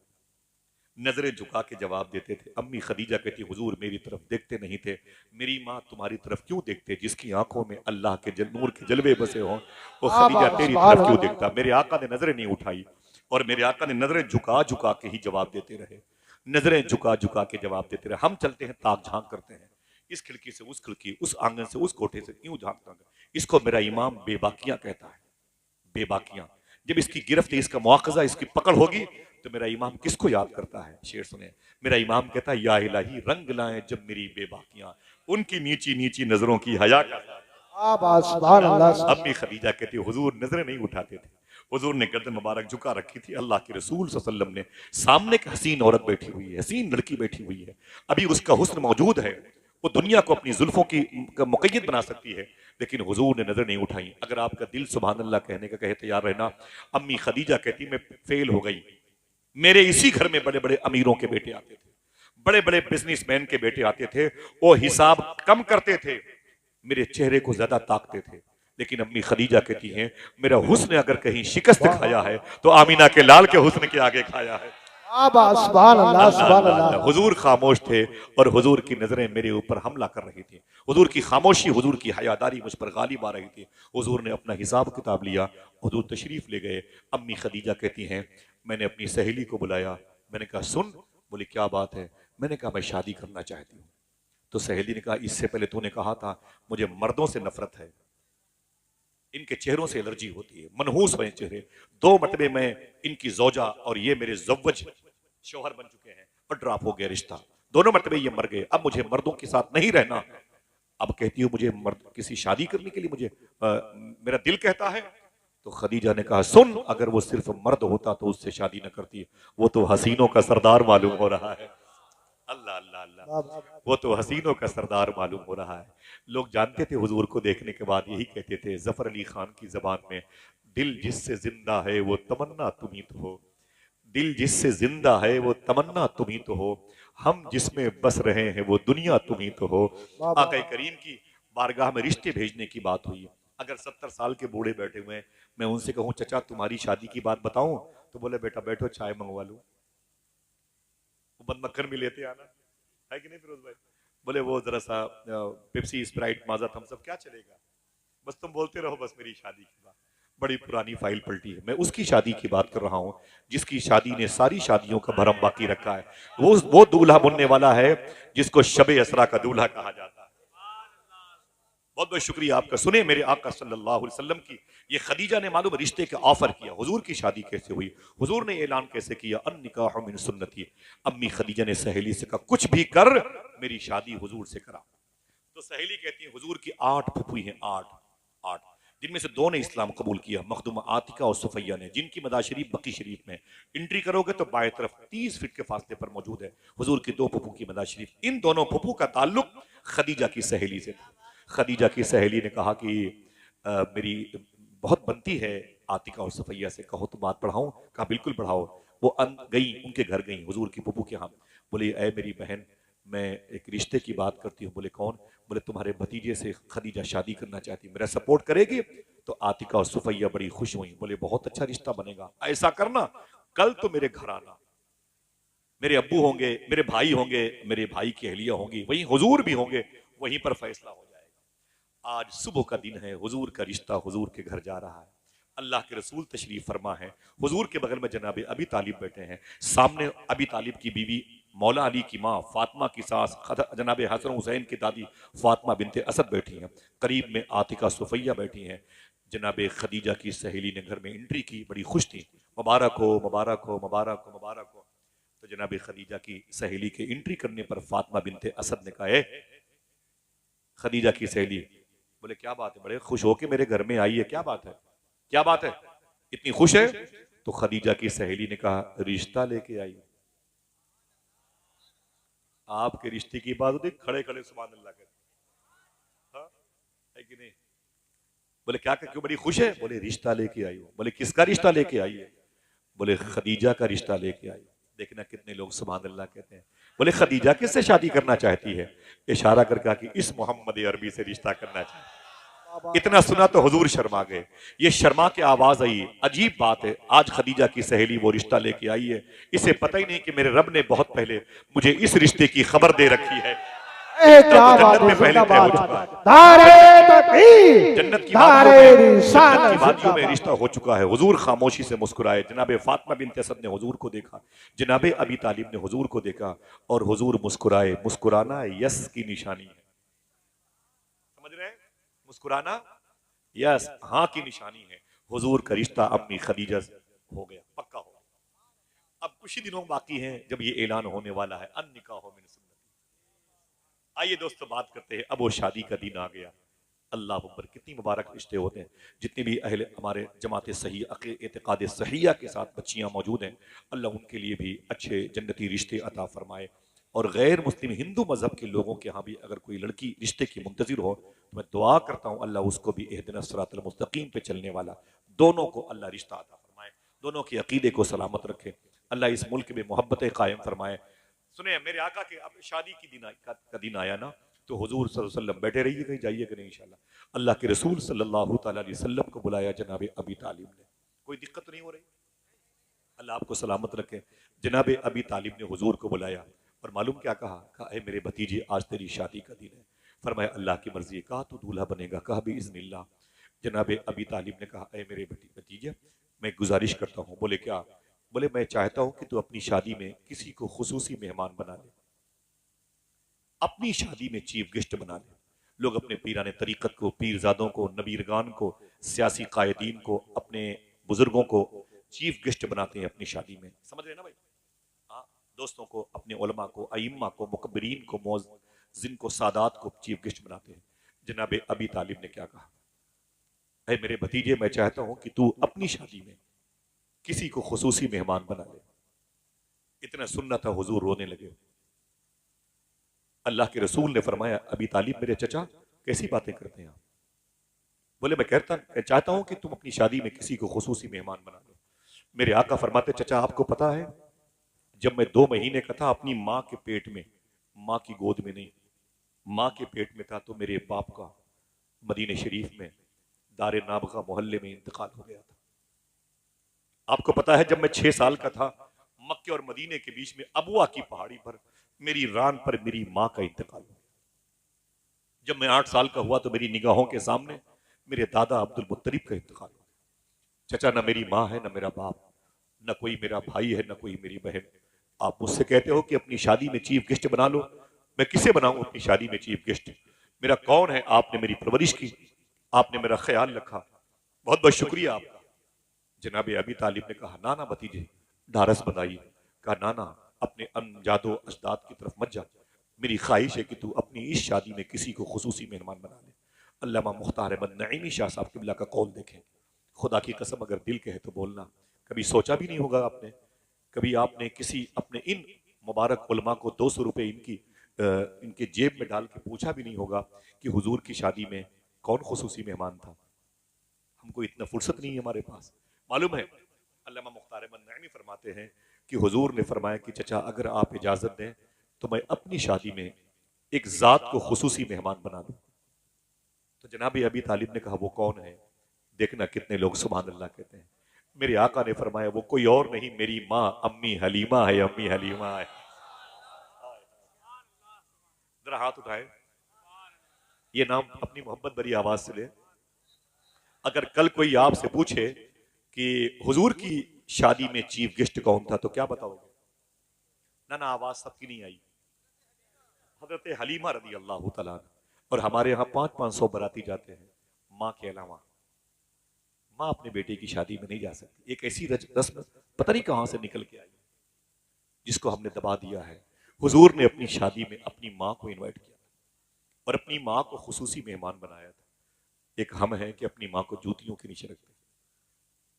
नजरें झुका के जवाब देते थे। अम्मी खदीजा कहती हुजूर मेरी तरफ देखते नहीं थे। मेरी माँ तुम्हारी तरफ क्यों देखते, जिसकी आंखों में अल्लाह के नूर के जलवे बसे हों, वो खदीजा तेरी तरफ क्यों देखता। मेरे आका ने नजरें नहीं उठाई और मेरे आका ने नजरें झुका झुका के ही जवाब देते रहे, नजरें झुका झुका के जवाब देते रहे। हम चलते हैं ताक झांक करते हैं, इस खिड़की से उस खिड़की, उस आंगन से उस कोठे से, यूं झांकता है। इसको मेरा इमाम बेबाकियां कहता है, बेबाकियां। जब इसकी गिरफ्त, इसका मुआखजा, इसकी पकड़ होगी तो मेरा इमाम किसको याद करता है। शेर सुने, मेरा इमाम कहता है या इलाही रंग लाएं जब मेरी बेबाकियां, उनकी नीची नीची नजरों की हया का। अम्मी खदीजा कहती हुजूर नजरें नहीं उठाते थे, हुजूर ने गर्दन मुबारक झुका रखी थी। अल्लाह के रसूल सल्लल्लाहु अलैहि वसल्लम ने सामने एक हसीन औरत बैठी हुई है, हसीन लड़की बैठी हुई है, अभी उसका हुस्न मौजूद है, वो दुनिया को अपनी जुल्फों की मुक़य्यद बना सकती है, लेकिन हुजूर ने नजर नहीं उठाई। अगर आपका दिल सुभान अल्लाह कहने का कहे तैयार रहना। अम्मी खदीजा कहती मैं फेल हो गई। मेरे इसी घर में बड़े बड़े अमीरों के बेटे आते थे, बड़े बड़े बिजनेसमैन के बेटे आते थे, वो हिसाब कम करते थे, मेरे चेहरे को ज्यादा ताकते थे। लेकिन अम्मी खदीजा कहती हैं मेरा हुस्न अगर कहीं शिकस्त खाया है तो आमीना के लाल के हुस्न के आगे खाया है। हुजूर खामोश थे और हुजूर की नजरें मेरे ऊपर हमला कर रही थी। हुजूर की खामोशी, हुजूर की हयादारी मुझ पर गालिब आ रही थी। हुजूर ने अपना हिसाब किताब लिया, हुजूर तशरीफ ले गए। अम्मी खदीजा कहती हैं मैंने अपनी सहेली को बुलाया, मैंने कहा सुन। बोली क्या बात है। मैंने कहा मैं शादी करना चाहती हूँ। तो सहेली ने कहा इससे पहले तूने कहा था मुझे मर्दों से नफरत है, इनके चेहरों से एलर्जी होती है, मनहूस हुए चेहरे। 2 मरतबे मैं इनकी जोजा और ये मेरे ज़व्वज शौहर बन चुके हैं और ड्रॉप हो गया रिश्ता, दोनों मरतबे ये मर गए, अब मुझे मर्दों के साथ नहीं रहना। अब कहती हूँ मुझे मर्द किसी शादी करने के लिए मुझे मेरा दिल कहता है। तो खदीजा ने कहा सुन, अगर वो सिर्फ मर्द होता तो उससे शादी न करती, वो तो हसीनों का सरदार मालूम हो रहा है। अल्लाह अल्लाह अल्लाह, वो तो हसीनों का सरदार मालूम हो रहा है। लोग जानते थे हुजूर को देखने के बाद यही कहते थे जफर अली खान की जबान में, दिल जिससे जिंदा है वो तमन्ना तुम ही तो हो, दिल जिससे जिंदा है वो तमन्ना तुम ही तो हो, हम जिसमें बस रहे हैं वो दुनिया तुम ही तो हो। आका करीम की बारगाह में रिश्ते भेजने की बात हुई। अगर 70 साल के बूढ़े बैठे हुए हैं, मैं उनसे कहूँ चचा तुम्हारी शादी की बात बताऊं, तो बोले बेटा बैठो चाय मंगवा लूं। वो बंद मक्खन भी लेते आना है कि नहीं फिरोज भाई। बोले वो जरा सा पेप्सी स्प्राइट माजा थम्स अप क्या चलेगा, बस तुम बोलते रहो बस मेरी शादी की बात। बड़ी पुरानी फाइल पलटी है। मैं उसकी शादी की बात कर रहा हूँ जिसकी शादी ने सारी शादियों का भरम बाकी रखा है। वो दूल्हा बनने वाला है जिसको शबे असरा का दूल्हा कहा जाता है। बहुत बहुत शुक्रिया आपका। सुने मेरे आका सल्लल्लाहु अलैहि वसल्लम की ये खदीजा ने मालूम रिश्ते का ऑफर किया। हुजूर की शादी कैसे हुई, हुजूर ने ऐलान कैसे किया, अन निकाह मिन सुन्नती। अम्मी खदीजा ने सहेली से कहा कुछ भी कर मेरी शादी हुजूर से करा। तो सहेली कहती है हुजूर की 8 फुफी हैं, 8 जिनमें से 2 ने इस्लाम कबूल किया, मखदूमा आतिका और सुफैया ने, जिनकी मदा शरीफ बकी शरीफ में। एंट्री करोगे तो बाएं तरफ 30 फीट के फासले पर मौजूद है हुजूर की 2 फुफू की मदा शरीफ। इन दोनों फुफू का ताल्लुक खदीजा की सहेली से था। खदीजा की सहेली ने कहा कि मेरी बहुत बनती है आतिका और सफैया से, कहो तो बात बढ़ाऊं? कहा बिल्कुल बढ़ाओ। वो गई, उनके घर गई हुजूर की फुफू के यहाँ। बोली ऐ मेरी बहन, मैं एक रिश्ते की बात करती हूँ। बोले कौन? बोले तुम्हारे भतीजे से खदीजा शादी करना चाहती, मेरा सपोर्ट करेगी? तो आतिका और सुफैया बड़ी खुश हुई। बोले बहुत अच्छा रिश्ता बनेगा, ऐसा करना कल तो मेरे घर आना, मेरे अब्बू होंगे, मेरे भाई होंगे, मेरे भाई की अहलिया होंगी, वहीं हुजूर भी होंगे, वहीं पर फैसला हो जाएगा। आज सुबह का दिन है, हुजूर का रिश्ता हुजूर के घर जा रहा है। अल्लाह के रसूल तशरीफ फरमा है, हुजूर के बगल में जनाब अबी तालिब बैठे हैं, सामने अबी तालिब की बीवी मौला अली की माँ फातिमा की सास जनाब हसन हुसैन की दादी फातिमा बिनते असद बैठी हैं, करीब में आतिका सुफैया बैठी हैं। जनाब खदीजा की सहेली ने घर में एंट्री की, बड़ी खुश थी, मुबारक हो मुबारक हो मुबारक हो मुबारक हो। तो जनाब खदीजा की सहेली के एंट्री करने पर फातिमा बिनते असद ने कहा खदीजा की सहेली, बोले क्या बात है, बड़े खुश हो के मेरे घर में आई है, क्या बात है, क्या बात है, इतनी खुश है? तो खदीजा की सहेली ने कहा रिश्ता लेके आई। आपके रिश्ते की बात होती खड़े खड़े सुभान अल्लाह कहते, हाँ है कि नहीं? बोले क्या क्यों बड़ी खुश है? बोले रिश्ता लेके आई हो। बोले किसका रिश्ता लेके आई है? बोले खदीजा का रिश्ता लेके आई। देखना कितने लोग सुभान अल्लाह कहते हैं। बोले खदीजा किससे शादी करना चाहती है? इशारा कर कहा कि इस मोहम्मद अरबी से रिश्ता करना चाहती है। इतना सुना तो हुजूर शर्मा गए, ये शर्मा के आवाज आई। अजीब बात है, आज खदीजा की सहेली वो रिश्ता लेके आई है, इसे पता ही नहीं कि मेरे रब ने बहुत पहले मुझे इस रिश्ते की खबर दे रखी है। क्या बात है, जिंदाबाद। धारे तकबीर, जन्नत की वादियों में रिश्ता हो चुका है। हुजूर खामोशी से मुस्कुराए। जनाबे फातिमा बिनते असद ने हुजूर को देखा, जनाबे अबी तालिब ने हुजूर को देखा और हुजूर मुस्कुराए। मुस्कुराना यस की निशानी है, समझ रहे हैं? मुस्कुराना यस हाँ की निशानी है। हुजूर का रिश्ता अपनी खदीजा से हो गया, पक्का हो गया। अब कुछ ही दिनों बाकी हैं जब ये ऐलान होने वाला है, अन निकाह मिन सुन्नती। आइए दोस्तों बात करते हैं, अब वो शादी का दिन आ गया। अल्लाह अकबर, कितनी मुबारक रिश्ते होते हैं। जितने भी अहले हमारे जमात सही एतकाद सहिया के साथ बच्चियां मौजूद हैं, अल्लाह उनके लिए भी अच्छे जन्नती रिश्ते अता फरमाए। और गैर मुस्लिम हिंदू मजहब के लोगों के यहाँ भी अगर कोई लड़की रिश्ते की मुंतजिर हो तो मैं दुआ करता हूँ अल्लाह उसको भी इहदिना सिरातल मुस्तकीम पे चलने वाला, दोनों को अल्लाह रिश्ता अता फरमाए, दोनों के अकीदे को सलामत रखे। अल्लाह इस मुल्क में मोहब्बतें कायम फरमाए। सुने मेरे आका के अब शादी की का दिन आया ना, तो हुजूर सल्लल्लाहु अलैहि वसल्लम बैठे रहिए, कहीं जाइएगा नहीं इंशाल्लाह। अल्लाह के रसूल सल्लल्लाहु तआला अलैहि वसल्लम को बुलाया जनाब अबी तालिब ने। कोई दिक्कत तो नहीं हो रही? अल्लाह आपको सलामत रखे। जनाब अबी तालिब ने हुजूर को बुलाया और मालूम क्या कहा? कहा ए मेरे भतीजे, आज तेरी शादी का दिन है। फरमाया अल्लाह की मर्जी। कहा तू दूल्हा बनेगा? कहा भी इज़्निल्लाह। जनाब अबी तालिब ने कहा ए मेरे भतीजे, मैं गुजारिश करता हूँ। बोले क्या? बोले मैं चाहता हूँ कि तू अपनी शादी में किसी को खुसूसी मेहमान बना ले, अपनी शादी में चीफ गेस्ट बना ले। लोग अपने पीराने तरीकत को, पीरजादों को, नबीरगान को, सियासी कायदीन को, अपने बुजुर्गों को चीफ गेस्ट बनाते हैं अपनी शादी में, समझ रहे ना भाई? हाँ, दोस्तों को, अपने उलमा को, अइम्मा को, मुकब्बिरीन को, मौज़िन को, सादात को चीफ गेस्ट बनाते हैं। जनाब अबी तालिब ने क्या कहा? ऐ मेरे भतीजे, मैं चाहता हूं कि तू अपनी शादी में किसी को खुसूसी मेहमान बना ले। इतना सुनना था, हुजूर रोने लगे। अल्लाह के रसूल ने फरमाया अबी तालिब मेरे चचा, कैसी बातें करते हैं आप? बोले मैं चाहता हूं कि तुम अपनी शादी में किसी को खुसूसी मेहमान बना लो। मेरे आका फरमाते चचा आपको पता है, जब मैं 2 महीने का था अपनी माँ के पेट में, माँ की गोद में नहीं, माँ के पेट में था, तो मेरे बाप का मदीने शरीफ में दारे नाबगा मोहल्ले में इंतकाल हो गया था। आपको पता है जब मैं 6 साल का था, मक्के और मदीने के बीच में अबुआ की पहाड़ी पर मेरी रान पर मेरी माँ का इंतकाल हो गया। जब मैं 8 साल का हुआ तो मेरी निगाहों के सामने मेरे दादा अब्दुल मुत्तलिब का इंतकाल हो गया। चचा, न मेरी माँ है, न मेरा बाप, न कोई मेरा भाई है, न कोई मेरी बहन। आप मुझसे कहते हो कि अपनी शादी में चीफ गेस्ट बना लो, मैं किसे बनाऊं अपनी शादी में चीफ गेस्ट? मेरा कौन है, आपने मेरी परवरिश की, आपने मेरा ख्याल रखा, बहुत बहुत शुक्रिया आपका। जनाब अबी तालिब ने कहा, ना ना भतीजे, ढारस बंधाइए। कहा, ना ना, अपने अनजादो अजदाद की तरफ मत जा। मेरी ख्वाहिश है कि तू अपनी इस शादी में किसी को खुसूसी मेहमान बना ले। अल्लामा मुख्तार अहमद नईमी शाह साहब किबला का कौल देखें। खुदा की कसम, अगर दिल कहे तो बोलना। कभी सोचा भी नहीं होगा आपने, कभी आपने किसी अपने इन मुबारक उलमा को 200 रुपए इनके जेब में डाल के पूछा भी नहीं होगा कि हुजूर की शादी में कौन खुसूसी मेहमान था। हमको इतना फुर्सत नहीं है हमारे पास। मालूम है, अल्लामा मुख्तार अहमद नईमी फरमाते हैं कि हुजूर ने फरमाया कि चचा, अगर आप इजाजत दें तो मैं अपनी शादी में एक जात को खुसूसी मेहमान बना दूं। तो जनाब अबी तालिब ने कहा, वो कौन है? देखना कितने लोग सुभान अल्लाह कहते हैं। मेरे आका ने फरमाया, वो कोई और नहीं, मेरी माँ अम्मी हलीमा है, अम्मी हलीमा है। जरा हाथ उठाए, ये नाम अपनी मोहब्बत भरी आवाज से ले। अगर कल कोई आपसे पूछे कि हुजूर की शादी में चीफ गेस्ट कौन था, तो क्या बताओगे? ना ना, आवाज सबकी नहीं आई। हजरत हलीमा रदी अल्लाह तआला। और हमारे यहाँ 500-500 बराती जाते हैं माँ के अलावा। माँ अपने बेटे की शादी में नहीं जा सकती। एक ऐसी रस्म पता नहीं कहां से निकल के आई, जिसको हमने दबा दिया है। हुजूर ने अपनी शादी में अपनी माँ को इनवाइट किया और अपनी माँ को खुसूसी मेहमान बनाया था। एक हम हैं कि अपनी माँ को जूतियों के नीचे रखते हैं।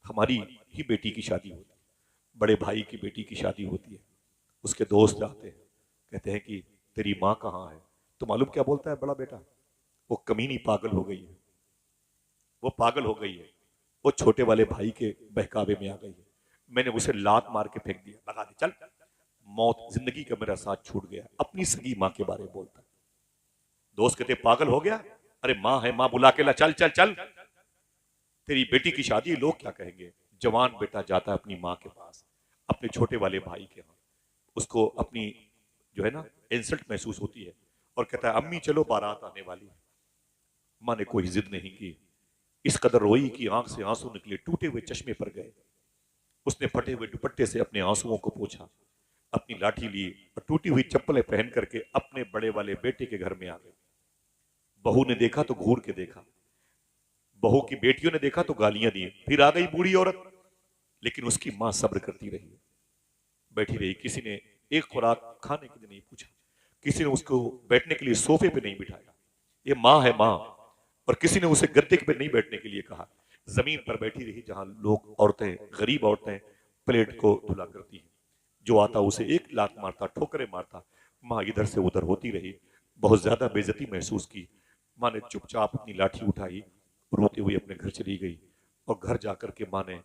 हमारी ही बेटी की शादी होती है, बड़े भाई की बेटी की शादी होती है, उसके दोस्त आते हैं, कहते हैं कि तेरी माँ कहाँ है? तो मालूम क्या बोलता है बड़ा बेटा? वो कमीनी पागल हो गई है, वो पागल हो गई है, वो छोटे वाले भाई के बहकावे में आ गई है, मैंने उसे लात मार के फेंक दिया, भगा दे, चल। मौत, जिंदगी का मेरा साथ छूट गया। अपनी सगी माँ के बारे में बोलता है। दोस्त कहते पागल हो गया, अरे माँ है, माँ बुला के ला, चल चल चल, तेरी बेटी की शादी, लोग क्या कहेंगे? जवान बेटा जाता है अपनी माँ के पास, अपने छोटे वाले भाई के यहाँ, उसको अपनी जो है ना इंसल्ट महसूस होती है और कहता है अम्मी चलो बारात आने वाली है। माँ ने कोई जिद नहीं की, इस कदर रोई कि आंख से आंसू निकले, टूटे हुए चश्मे पर गए। उसने फटे हुए दुपट्टे से अपने आंसुओं को पोंछा, अपनी लाठी ली और टूटी हुई चप्पलें पहन करके अपने बड़े वाले बेटे के घर में आ गई। बहू ने देखा तो घूर के देखा, बहू की बेटियों ने देखा तो गालियां दी। फिर आ गई बूढ़ी औरत, लेकिन उसकी मां सब्र करती रही, बैठी रही। किसी ने एक खुराक खाने के लिए नहीं पूछा, किसी ने उसको बैठने के लिए सोफे पे नहीं बिठाया, ये माँ है माँ। और किसी ने उसे गद्दे पे नहीं बैठने के लिए कहा, जमीन पर बैठी रही जहां लोग, औरतें, गरीब औरतें प्लेट को धुला करती हैं। जो आता उसे एक लात मारता, ठोकरे मारता। माँ इधर से उधर होती रही, बहुत ज्यादा बेइज्जती महसूस की। माँ ने चुपचाप अपनी लाठी उठाई, रोते हुए अपने घर चली गई। और घर जाकर के माँ ने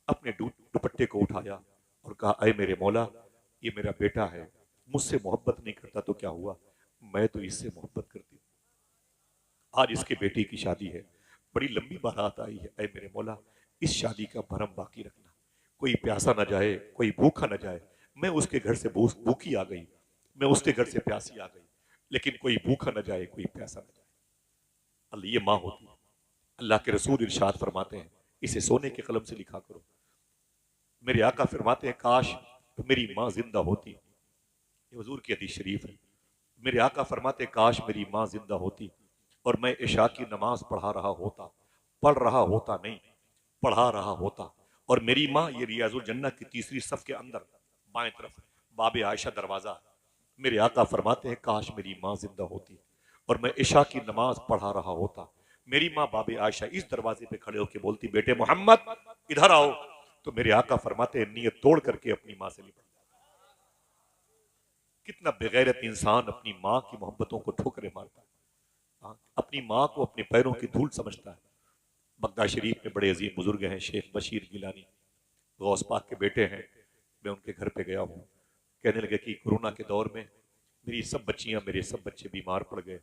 अपने दुपट्टे को उठाया और कहा, अय मेरे मौला, ये मेरा बेटा है, मुझसे मोहब्बत नहीं करता तो क्या हुआ, मैं तो इससे मोहब्बत करती हूँ। आज इसके बेटे की शादी है, बड़ी लंबी बारात आई है, अय मेरे मौला, इस शादी का भरम बाकी रखना, कोई प्यासा ना जाए, कोई भूखा ना जाए। मैं उसके घर से भूखी आ गई, मैं उसके घर से प्यासी आ गई, लेकिन कोई भूखा ना जाए, कोई प्यासा ना जाए। अल्लाह, ये माँ होती है। अल्लाह के रसूल इरशाद फरमाते हैं, इसे सोने के कलम से लिखा करो। मेरे आका फरमाते हैं, काश मेरी माँ जिंदा होती। ये हुजूर की हदीस शरीफ है। मेरे आका फरमाते, काश मेरी माँ जिंदा होती और मैं इशा की नमाज पढ़ा रहा होता, पढ़ रहा होता नहीं, पढ़ा रहा होता। और मेरी माँ, ये रियाजुल जन्नत की तीसरी सफ के अंदर बाएं तरफ बाबे आयशा दरवाजा। मेरे आका फरमाते हैं, काश मेरी माँ जिंदा होती और मैं इशा की नमाज पढ़ा रहा होता। मेरी माँ बाबे आयशा इस दरवाजे पे खड़े होकर बोलती, बेटे मोहम्मद इधर आओ। तो मेरे आका फरमाते हैं, नीयत तोड़ करके अपनी माँ से लिपट। कितना बेगैरत इंसान अपनी माँ की मोहब्बतों को ठोकरे मारता है, अपनी माँ को अपने पैरों की धूल समझता है। बगदाद शरीफ में बड़े अजीम बुजुर्ग हैं, शेख बशीर गिलानी, गौस पाक के बेटे हैं। मैं उनके घर पे गया हूँ, कहने लगे कि कोरोना के दौर में मेरी सब बच्चियां, मेरे सब बच्चे बीमार पड़ गए,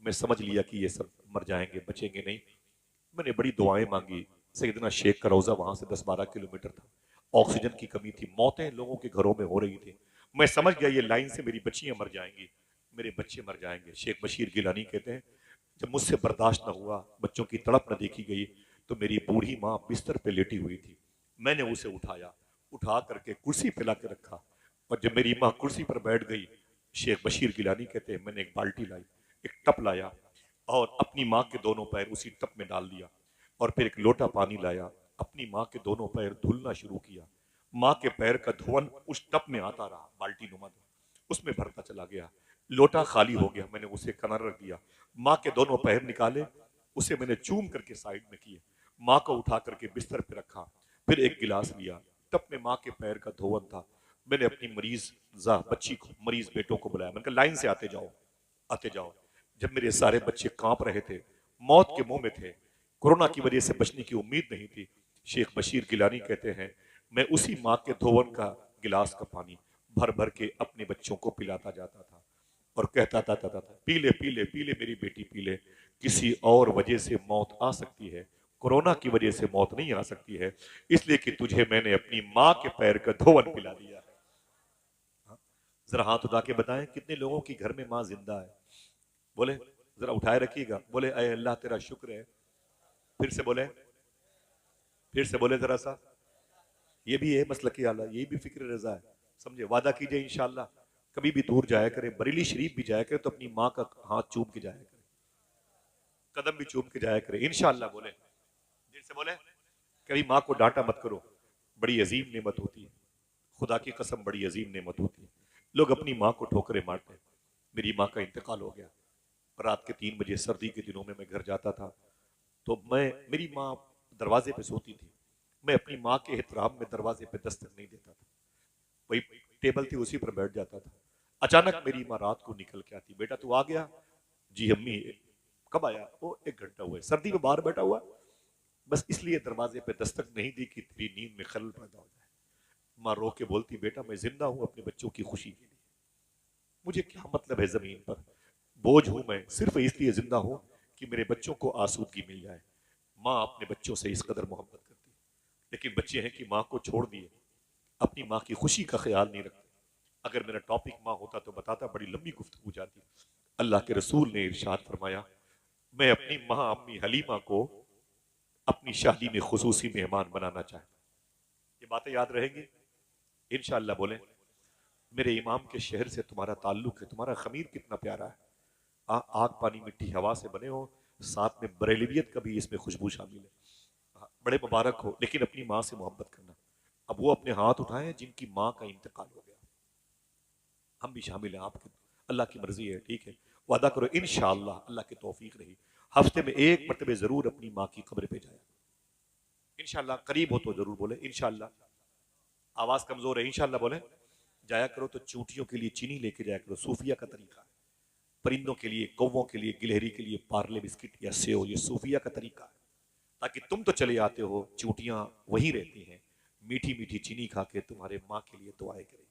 मैं समझ लिया कि ये सब मर जाएंगे, बचेंगे नहीं। मैंने बड़ी दुआएं मांगी। सैयदना शेख का रोजा वहां से 10-12 किलोमीटर था, ऑक्सीजन की कमी थी, मौतें लोगों के घरों में हो रही थी। मैं समझ गया ये लाइन से मेरी बच्चियां मर जाएंगी, मेरे बच्चे मर जाएंगे। शेख बशीर गिलानी कहते हैं, जब मुझसे बर्दाश्त न हुआ, बच्चों की तड़प न देखी गई, तो मेरी बूढ़ी माँ बिस्तर पे लेटी हुई थी, मैंने उसे उठाया, उठा करके कुर्सी पे ला के रखा। और जब मेरी माँ कुर्सी पर बैठ गई, शेख बशीर गिलानी कहते हैं, मैंने एक बाल्टी लाई, एक टप लाया, और अपनी माँ के दोनों पैर उसी टब में डाल दिया और फिर एक लोटा पानी लाया, अपनी माँ के दोनों पैर धुलना शुरू किया। माँ के पैर का धुवन उस टब में आता रहा, बाल्टी नुमा, उसमें भरता चला गया। लोटा खाली हो गया, मैंने उसे किनारे रख दिया। माँ के दोनों पैर निकाले, उसे मैंने चूम करके साइड में किए, माँ को उठा करके बिस्तर पे रखा। फिर एक गिलास लिया, टब में माँ के पैर का धोवन था। मैंने अपनी मरीज बच्ची को, मरीज बेटों को बुलाया, मैंने कहा लाइन से आते जाओ, आते जाओ। जब मेरे सारे बच्चे कांप रहे थे, मौत के मुंह में थे, कोरोना की वजह से बचने की उम्मीद नहीं थी, शेख बशीर गिलानी कहते हैं, मैं उसी माँ के धोवन का गिलास का पानी भर भर के अपने बच्चों को पिलाता जाता था और कहता था पी ले पी ले पी ले मेरी बेटी पी ले, किसी और वजह से मौत आ सकती है, कोरोना की वजह से मौत नहीं आ सकती है, इसलिए कि तुझे मैंने अपनी माँ के पैर का धोवन पिला दिया है। हाँ? जरा हाथ उठा के बताएं कितने लोगों की घर में माँ जिंदा है? बोले, जरा उठाए रखिएगा, बोले अय अल्लाह तेरा शुक्र है। फिर से बोले, फिर से बोले जरा सा। ये भी है मसलकी आला, ये भी फिक्र रजा है, समझे। वादा कीजिए इंशाल्लाह कभी भी दूर जाया करें, बरेली शरीफ भी जाया करें तो अपनी माँ का हाथ चूम के जाया करें, कदम भी चूम के जाया करें इंशाल्लाह। बोले, दिल से बोले, कभी माँ को डांटा मत करो, बड़ी अजीम नेमत होती है, खुदा की कसम बड़ी अजीम नेमत होती है। लोग अपनी माँ को ठोकरे मारते हैं। मेरी माँ का इंतकाल हो गया, रात के 3 बजे सर्दी के दिनों में मैं घर जाता था तो मेरी माँ दरवाजे पे सोती थी, मैं अपनी माँ के एहतराम में दरवाजे पे दस्तक नहीं देता था, वही टेबल थी उसी पर बैठ जाता था। अचानक मेरी माँ रात को निकल के आती, बेटा तू आ गया? जी अम्मी। कब आया? वो 1 घंटा हुआ है, सर्दी में बाहर बैठा हुआ, बस इसलिए दरवाजे पे दस्तक नहीं दी कि तेरी नींद में खलल पैदा हो जाए। माँ रो के बोलती, बेटा मैं जिंदा हूं अपने बच्चों की खुशी के लिए, मुझे क्या मतलब है जमीन पर, बोझ हूं मैं, सिर्फ इसलिए जिंदा हूं कि मेरे बच्चों को आसूदगी मिल जाए। माँ अपने बच्चों से इस कदर मोहब्बत करती है, लेकिन बच्चे हैं कि माँ को छोड़ दिए, अपनी माँ की खुशी का ख्याल नहीं रखते। अगर मेरा टॉपिक माँ होता तो बताता, बड़ी लंबी गुफ्तगू जाती। अल्लाह के रसूल ने इरशाद फरमाया, मैं अपनी माँ अम्मी हलीमा को अपनी शादी में खुसूसी मेहमान बनाना चाहता। ये बातें याद रहेंगी इंशाअल्लाह। बोले, मेरे इमाम के शहर से तुम्हारा ताल्लुक है, तुम्हारा खमीर कितना प्यारा है, आग पानी मिट्टी हवा से बने हो, साथ में बरेलवियत का भी इसमें खुशबू शामिल है, बड़े मुबारक हो, लेकिन अपनी माँ से मोहब्बत करना। अब वो अपने हाथ उठाए जिनकी माँ का इंतकाल हो गया, हम भी शामिल हैं आपके, अल्लाह की मर्जी है, ठीक है। वादा करो इंशाअल्लाह, अल्लाह की तौफीक रही, हफ्ते में 1 मरतबे जरूर अपनी माँ की कब्र पे जाए इंशाअल्लाह। करीब हो तो जरूर बोले इंशाअल्लाह। आवाज कमजोर है, इंशाअल्लाह बोले। जाया करो तो चूंटियों के लिए चीनी लेके जाया करो, सूफिया का तरीका है। परिंदों के लिए, कौवों के लिए, गिलहरी के लिए पार्ले बिस्किट या सेव, ये सूफिया का तरीका है। ताकि तुम तो चले आते हो, चूंटियां वहीं रहती हैं, मीठी मीठी चीनी खा के तुम्हारे माँ के लिए दुआएं करेंगी।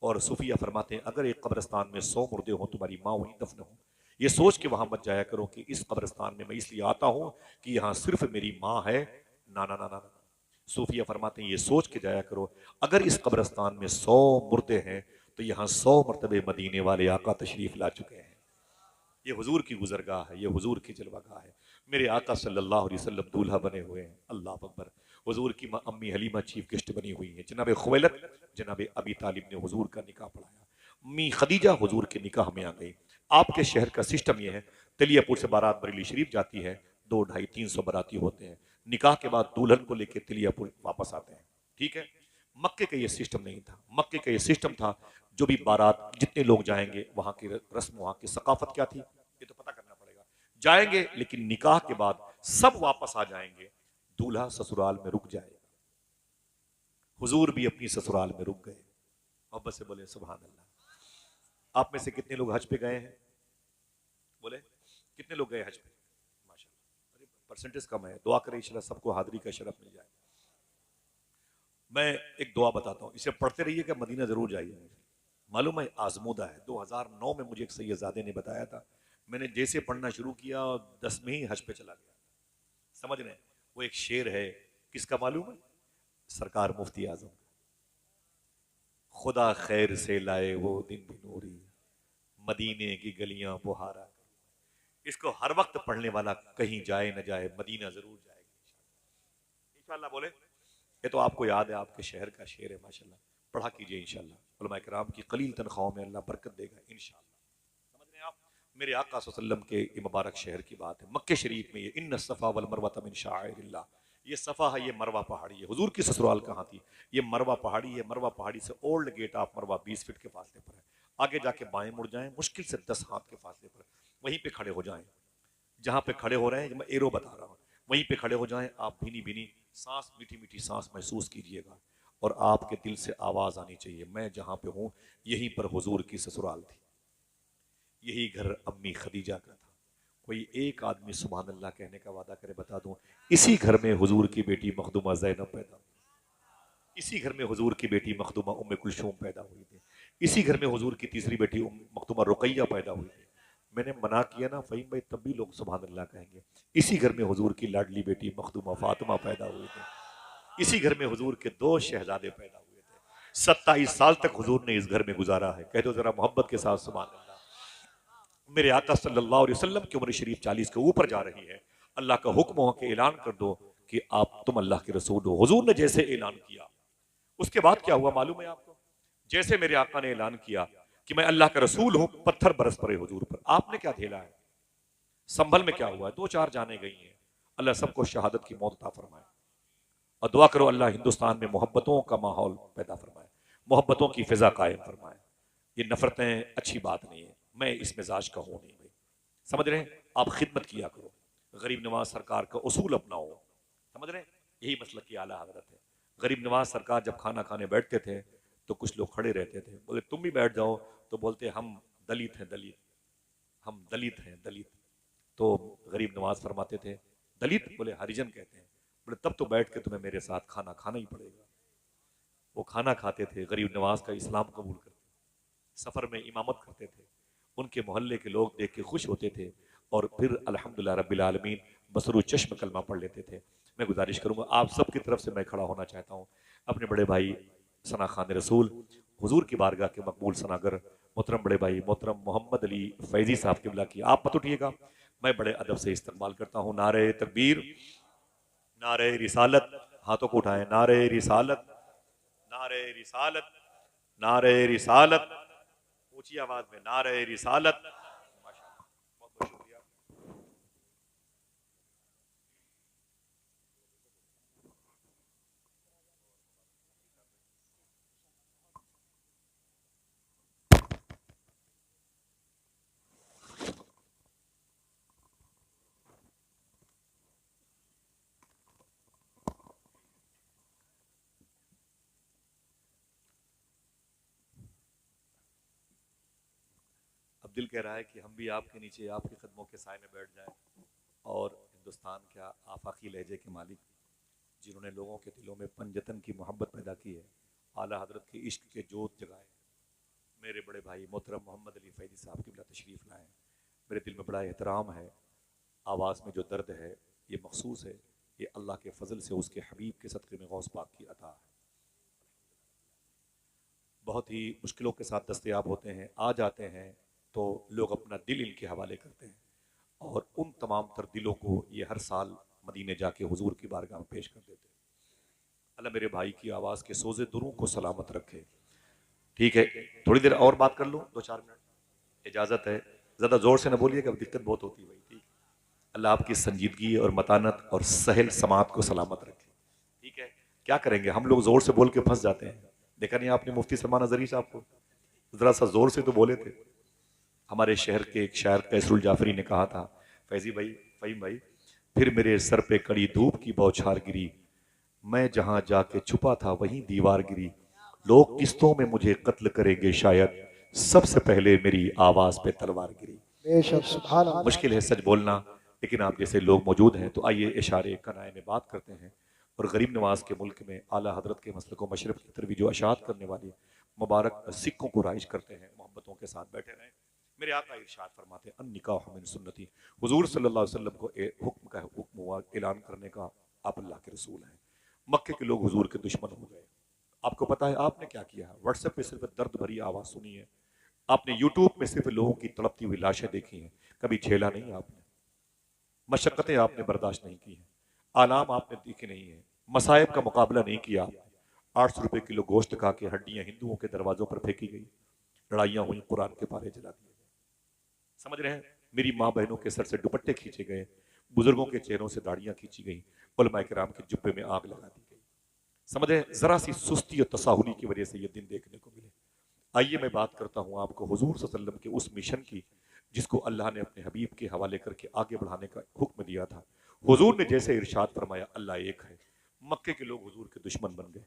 और सूफिया फरमाते हैं, अगर एक कब्रिस्तान में 100 मुर्दे हो, तुम्हारी माँ वहीं दफन हो, ये सोच के वहां मत जाया करो कि इस कब्रिस्तान में मैं इसलिए आता हूं कि यहाँ सिर्फ मेरी माँ है। ना ना ना ना ना, सूफिया फरमाते हैं ये सोच के जाया करो, अगर इस कब्रिस्तान में 100 मुर्दे हैं तो यहाँ 100 मरतबे मदीने वाले आका तशरीफ ला चुके हैं। ये हुजूर की गुजरगाह है, ये हुजूर की जलवागाह है। मेरे आका सल्लल्लाहु अलैहि वसल्लम दूल्हा बने हुए हैं, अल्लाह अकबर। हुजूर की अम्मी हलीमा चीफ गेस्ट बनी हुई है, जनाब खुवैलद, जनाब अबी तालिब ने हुजूर का निकाह पढ़ाया, अम्मी खदीजा हुजूर के निकाह में आ गई। आपके शहर का सिस्टम यह है, तिलियापुर से बारात बरेली शरीफ जाती है, 2, 2.5, 300 बाराती होते हैं, निकाह के बाद दुल्हन को लेकर तिलियापुर वापस आते हैं, ठीक है। मक्के का ये सिस्टम नहीं था, मक्के का ये सिस्टम था जो भी बारात जितने लोग जाएंगे, वहां की रस्म, वहां की सकाफत क्या थी ये तो पता करना पड़ेगा। जाएंगे लेकिन निकाह के बाद सब वापस आ जाएंगे, दूल्हा ससुराल में रुक जाएगा। हुजूर भी अपनी ससुराल में रुक गए। मोहब्बत से बोले सुभान अल्लाह। आप में से कितने लोग हज पे गए हैं? बोले, कितने लोग गए हज पे? माशाल्लाह, अरे परसेंटेज कम है, दुआ करें इंशाल्लाह सबको हाजिरी का शरफ मिल जाए। मैं एक दुआ बताता हूँ, इसे पढ़ते रहिएगा, मदीना जरूर जाइए। मालूम है आजमूदा है, 2009 में मुझे एक सैयदजादे ने बताया था, मैंने जैसे पढ़ना शुरू किया 10 में ही हज पे चला गया। समझ रहे हैं? वो एक शेर है, किसका मालूम है? सरकार मुफ्ती आजम, खुदा खैर से लाए वो दिन भी नूरी, मदीने की गलियां बुहारा। इसको हर वक्त पढ़ने वाला कहीं जाए न जाए, मदीना जरूर जाएगा इंशाल्लाह। बोले, ये तो आपको याद है, आपके शहर का शेर है, माशाल्लाह, पढ़ा कीजिए इंशाल्लाह। उलमा किराम की कलील तनख्वाहों में अल्लाह बरकत देगा इंशाल्लाह। समझ रहे हैं आप? मेरे आका सल्लल्लाहु अलैहि वसल्लम के ये मुबारक शहर की बात है, मक्के शरीफ में ये इन्न सफ़ा वल मरवा मिन शाइरिल्लाह, ये सफ़ा है, ये मरवा पहाड़ी है। हुजूर की ससुराल कहाँ थी? ये मरवा पहाड़ी है। मरवा पहाड़ी से ओल्ड गेट ऑफ मरवा 20 फीट के फासले पर है। आगे जाके बाएं मुड़ जाएं, मुश्किल से 10 हाथ के फासले पर, वहीं पे खड़े हो जाएं। जहां पे खड़े हो रहे हैं, मैं एरो बता रहा हूँ, वहीं पे खड़े हो जाएं। आप भीनी भीनी सांस, मीठी मीठी सांस महसूस कीजिएगा और आपके दिल से आवाज आनी चाहिए, मैं जहां पे हूं यहीं पर हुजूर की ससुराल थी, यही घर अम्मी खदीजा का था। कोई एक आदमी सुभान अल्लाह कहने का वादा करे, बता दूं, इसी घर में हुजूर की बेटी मखदूमा ज़ैनब पैदा, इसी घर में हुजूर की बेटी मखदूमा उम्मे कुलसूम पैदा हुई थी, इसी घर में हुजूर की तीसरी बेटी मखदूमा रुकैया पैदा हुई थी। मैंने मना किया ना फ़हीम भाई, तब भी लोग सुभान अल्लाह कहेंगे। इसी घर में हुजूर की लाडली बेटी मखदूमा फातिमा पैदा हुई थी, इसी घर में हुजूर के 2 शहजादे पैदा हुए थे। 27 साल तक हुजूर ने इस घर में गुजारा है। कह दो जरा मोहब्बत के साथ सुभान अल्लाह। मेरे आका सल्लल्लाहु अलैहि वसल्लम की उम्र शरीफ 40 के ऊपर जा रही है। अल्लाह का हुक्म हो कि ऐलान कर दो कि आप तुम अल्लाह के रसूल हो। हुजूर ने जैसे ऐलान किया, उसके बाद क्या हुआ मालूम है आपको? जैसे मेरे आका ने ऐलान किया कि मैं अल्लाह का रसूल हूं, पत्थर बरस पड़े हुजूर पर। आपने क्या झेला है? संभल में क्या हुआ है? 2-4 जाने गई हैं। अल्लाह सबको शहादत की मौत अता फरमाए। और दुआ करो अल्लाह हिंदुस्तान में मोहब्बतों का माहौल पैदा फरमाए, मोहब्बतों की फिजा कायम फरमाए। ये नफरतें अच्छी बात नहीं है, मैं इस मिजाज का हूं नहीं भाई, समझ रहे हैं? आप खिदमत किया करो, गरीब नवाज सरकार का उसूल अपनाओ, समझ रहे हैं? यही मसलक की आला हजरत है। गरीब नवाज सरकार जब खाना खाने बैठते थे तो कुछ लोग खड़े रहते थे, बोले तुम भी बैठ जाओ, तो बोलते हम दलित हैं, दलित, हम दलित हैं, दलित। तो गरीब नवाज फरमाते थे दलित? बोले हरिजन कहते हैं। बोले तब तो बैठ के तुम्हें मेरे साथ खाना खाना ही पड़ेगा। वो खाना खाते थे, गरीब नवाज का इस्लाम कबूल करते, सफर में इमामत करते थे, उनके मोहल्ले के लोग देख के खुश होते थे और फिर अल्हम्दुलिल्लाह रब्बिल आलमीन बसरू चश्म कलमा पढ़ लेते थे। मैं गुजारिश करूंगा आप सबकी तरफ से, मैं खड़ा होना चाहता हूँ अपने बड़े भाई सना खान रसूल हुजूर की बारगाह के मकबूल सनागर मोहतरम बड़े भाई मोहतरम मोहम्मद अली फैजी साहब किबला की। आप मत उठिएगा, मैं बड़े अदब से इस्तेमाल करता हूँ। नारे तकबीर, नारे रिसालत, हाथों को उठाएं, नारे रिसालत, नारे रिसालत, नारे रिसालत, ऊंची आवाज में नारे रिसालत। माशाअल्लाह, बहुत बहुत शुक्रिया। अब दिल कह रहा है कि हम भी आपके नीचे आपके कदमों के साए में बैठ जाएं और हिंदुस्तान के आफाकी लहजे के मालिक, जिन्होंने लोगों के दिलों में पंजतन की मोहब्बत पैदा की है, आला हजरत के इश्क के जोत जगाए, मेरे बड़े भाई मोहतरम मोहम्मद अली फैजी साहब की तशरीफ़ लाए। मेरे दिल में बड़ा एहतराम है, आवाज़ में जो दर्द है ये मखसूस है, ये अल्लाह के फजल से उसके हबीब के सदक़े में गौस पाक की अता है। बहुत ही मुश्किलों के साथ दस्तयाब होते हैं, आ जाते हैं तो लोग अपना दिल इनके हवाले करते हैं और उन तमाम तर दिलों को ये हर साल मदीने जाके हुजूर की बारगाह में पेश कर देते हैं। अल्लाह मेरे भाई की आवाज़ के सोजे दुरों को सलामत रखे। ठीक है, थोड़ी देर और बात कर लो, 2-4 मिनट इजाज़त है, ज़्यादा ज़ोर से ना बोलिएगा, दिक्कत बहुत होती है भाई। ठीक, अल्लाह आपकी संजीदगी और मतानत और सहल समात को सलामत रखे। ठीक है, क्या करेंगे हम लोग, ज़ोर से बोल के फंस जाते हैं। देखा नहीं आपने मुफ्ती सलमान अज़हरी साहब को, ज़रा सा ज़ोर से तो बोले थे। हमारे शहर के एक शायर कैसरुल जाफरी ने कहा था, फैजी भाई, फ़हीम भाई, फिर मेरे सर पे कड़ी धूप की बौछार गिरी, मैं जहां जाके छुपा था वहीं दीवार गिरी, लोग किस्तों में मुझे कत्ल करेंगे शायद, सबसे पहले मेरी आवाज पे तलवार गिरी। बेशक सुभान अल्लाह। मुश्किल है सच बोलना, लेकिन आप जैसे लोग मौजूद हैं तो आइए इशारे कनाए में बात करते हैं और गरीब नवाज के मुल्क में आला हजरत के मसले को मशरफ की तरफ जो अशात करने वाली मुबारक सिक्कों को राइज करते हैं, मोहब्बतों के साथ बैठे रहें। मेरे आका इरशाद फरमाते हैं, अन निकाह मिन सुन्नती, हुजूर सल्लल्लाहु अलैहि वसल्लम को हुक्म का हुक्म हुआ ऐलान करने का, आप अल्लाह के रसूल हैं। मक्के के लोग हुजूर के दुश्मन हो गए। आपको पता है आपने क्या किया है? व्हाट्सएप पे सिर्फ दर्द भरी आवाज सुनी है आपने, यूट्यूब में सिर्फ लोगों की तड़पती हुई लाशें देखी हैं, कभी झेला नहीं आपने, मशक्कतें आपने बर्दाश्त नहीं की हैं, आलाम आपने देखे नहीं है, मसाइब का मुकाबला नहीं किया आपने। 800 रुपए किलो गोश्त खा के हड्डियां हिंदुओं के दरवाजों पर फेंकी गई, लड़ाइयां हुई, कुरान के पारे जला दिए गए। समझ रहे हैं? मेरी माँ बहनों के सर से दुपट्टे खींचे गए, बुजुर्गों के चेहरों से दाढ़ियां खींची गई, उलमाए किराम के जुब्बे में आग लगा दी गई। समझ रहे हैं? जरा सी सुस्ती और तसाहुली की वजह से ये दिन देखने को मिले। आइए मैं बात करता हूं आपको हुजूर सल्लल्लाहु अलैहि वसल्लम के उस मिशन की जिसको अल्लाह ने अपने हबीब के हवाले करके आगे बढ़ाने का हुक्म दिया था। हुजूर ने जैसे इरशाद फरमाया अल्लाह एक है, मक्के के लोग हुजूर के दुश्मन बन गए,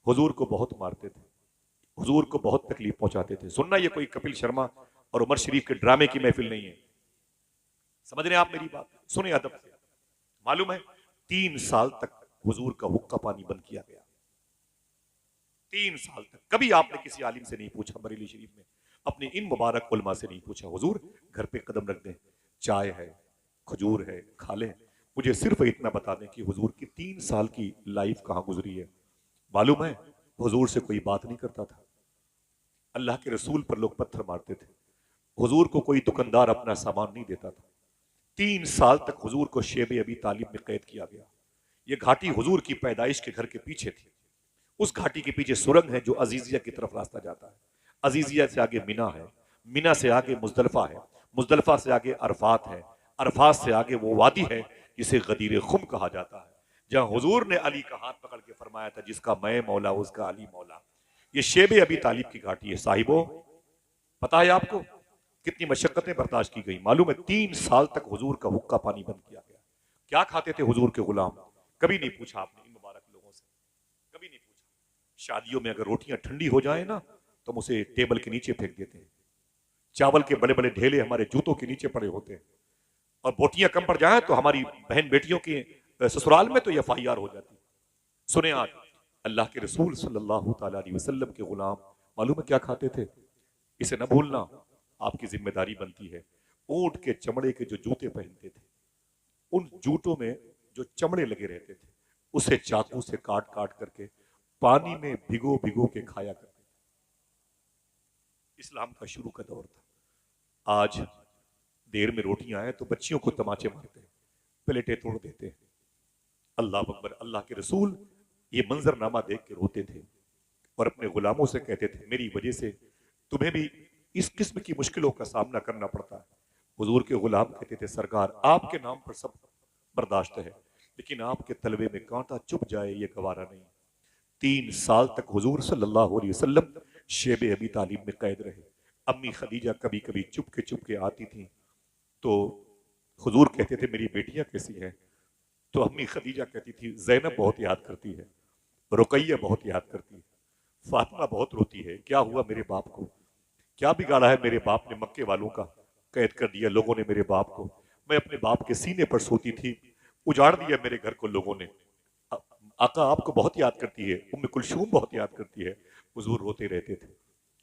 हुजूर को बहुत मारते थे, हुजूर को बहुत तकलीफ पहुंचाते थे। सुनना, ये कोई कपिल शर्मा और उमर शरीफ के ड्रामे की महफिल नहीं है। समझ रहे हैं आप मेरी बात? सुने अदब से। मालूम है 3 साल तक हुजूर का हुक्का पानी बंद किया गया। 3 साल तक कभी आपने किसी आलिम से नहीं पूछा, बरेली शरीफ में अपने इन मुबारक उलमा से नहीं पूछा हुजूर घर पे कदम रख दें, चाय है, खजूर है, खा लें। मुझे सिर्फ इतना बता दें कि हुजूर की 3 साल की लाइफ कहां गुजरी है। मालूम है हुजूर से कोई बात नहीं करता था। अल्लाह के रसूल पर लोग पत्थर मारते थे, हुजूर को कोई दुकानदार अपना सामान नहीं देता था। 3 साल तक हुजूर को शेब अबी तालिब में कैद किया गया। ये घाटी हुजूर की पैदाइश के घर के पीछे थी। उस घाटी के पीछे सुरंग है जो अजीजिया की तरफ रास्ता जाता है। अजीजिया से आगे मिना है, मिना से आगे मुजदलफा है, मुजदलफा से आगे अरफात है, अरफात से आगे वो वादी है जिसे गदीर खुम कहा जाता है, जहां हुजूर ने अली का हाथ पकड़ के फरमाया था जिसका मैं मौला उसका अली मौला। ये शेब अबी तालिब की घाटी है साहिबो। पता है आपको कितनी मशक्कतें बर्दाश्त की गई? मालूम है 3 साल तक हुजूर का हुक्का पानी बंद किया गया। क्या खाते थे हुजूर के गुलाम? कभी नहीं पूछा आपने इन मुबारक लोगों से, कभी नहीं पूछा। शादियों में अगर रोटियां ठंडी हो जाए ना तो हम उसे टेबल के नीचे फेंक देते हैं। चावल के बड़े बड़े ढेले हमारे जूतों के नीचे पड़े होते हैं। और बोटियां कम पड़ जाए तो हमारी बहन बेटियों के ससुराल में तो FIR हो जाती। सुने आज अल्लाह के रसूल सल्लल्लाहु ताला अलैहि वसल्लम के गुलाम मालूम है क्या खाते थे? इसे न भूलना, आपकी जिम्मेदारी बनती है। ऊंट के चमड़े के जो जूते पहनते थे, उन जूतों में जो चमड़े लगे रहते थे उसे चाकू से काट काट करके पानी में भिगो भिगो के खाया करते थे। इस्लाम का शुरू का दौर था। आज देर में रोटियां आए तो बच्चियों को तमाचे मारते हैं, प्लेटें तोड़ देते हैं। अल्लाह अकबर। अल्लाह के रसूल ये मंजरनामा देख के रोते थे और अपने गुलामों से कहते थे मेरी वजह से तुम्हें भी इस किस्म की मुश्किलों का सामना करना पड़ता है। हुजूर के गुलाम कहते थे सरकार आपके नाम पर सब बर्दाश्त है, लेकिन आपके तलवे में कांटा चुभ जाए ये गवारा नहीं। 3 साल तक हुजूर सल्लल्लाहु अलैहि वसल्लम शेब अबी तालिब में कैद रहे। अम्मी खदीजा कभी कभी चुप के आती थी तो हुजूर कहते थे मेरी बेटियां कैसी हैं? तो अम्मी खदीजा कहती थी जैनब बहुत याद करती है, रुकैया बहुत याद करती है, फातिमा बहुत रोती है। क्या हुआ मेरे बाप को? क्या बिगाड़ा है मेरे बाप ने? मक्के वालों का कैद कर दिया लोगों ने मेरे बाप को। मैं अपने बाप के सीने पर सोती थी, उजाड़ दिया मेरे घर को लोगों ने। आका आपको बहुत याद करती है, उम्मे कुलसूम बहुत याद करती है। हुजूर रोते रहते थे,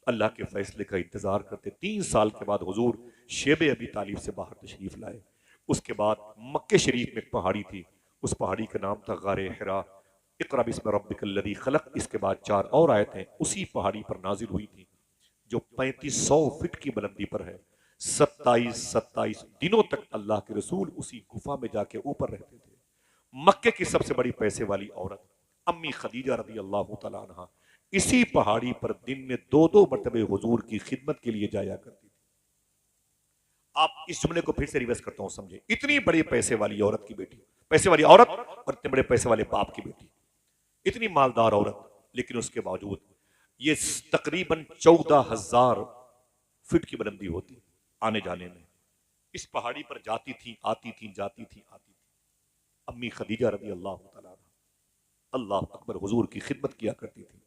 अल्लाह के फैसले का इंतजार करते। 3 साल के बाद हुजूर शेब अबी तालिब से बाहर तशरीफ लाए। उसके बाद मक्के शरीफ में एक पहाड़ी थी, उस पहाड़ी का नाम था गारे हिरा। इक़रा बिस्मि रब्बिकल लज़ी खलक़। इसके बाद 4 और आयतें उसी पहाड़ी पर नाजिल हुई थी जो 3500 फीट की बुलंदी पर है। 27 दिनों तक अल्लाह के रसूल उसी गुफा में जाके ऊपर रहते थे। मक्के की सबसे बड़ी पैसे वाली औरत अम्मी खदीजा रज़ी अल्लाह तआला अन्हा इसी पहाड़ी पर दिन में 2-2 मरतबे हुजूर की खिदमत के लिए जाया करती थी। आप इस जुमले को फिर से रिवर्स करता हूं, समझे। इतनी बड़ी पैसे वाली औरत की बेटी, पैसे वाली औरत और इतने बड़े पैसे वाले बाप की बेटी, इतनी मालदार औरत, लेकिन उसके बावजूद ये तकरीबन 14,000 फीट की बुलंदी होती आने जाने में। इस पहाड़ी पर जाती थी, आती थी, जाती थी, आती थी। अम्मी खदीजा रज़ी अल्लाह तआला अन्हा अल्लाह अकबर हुजूर की खिदमत किया करती थी।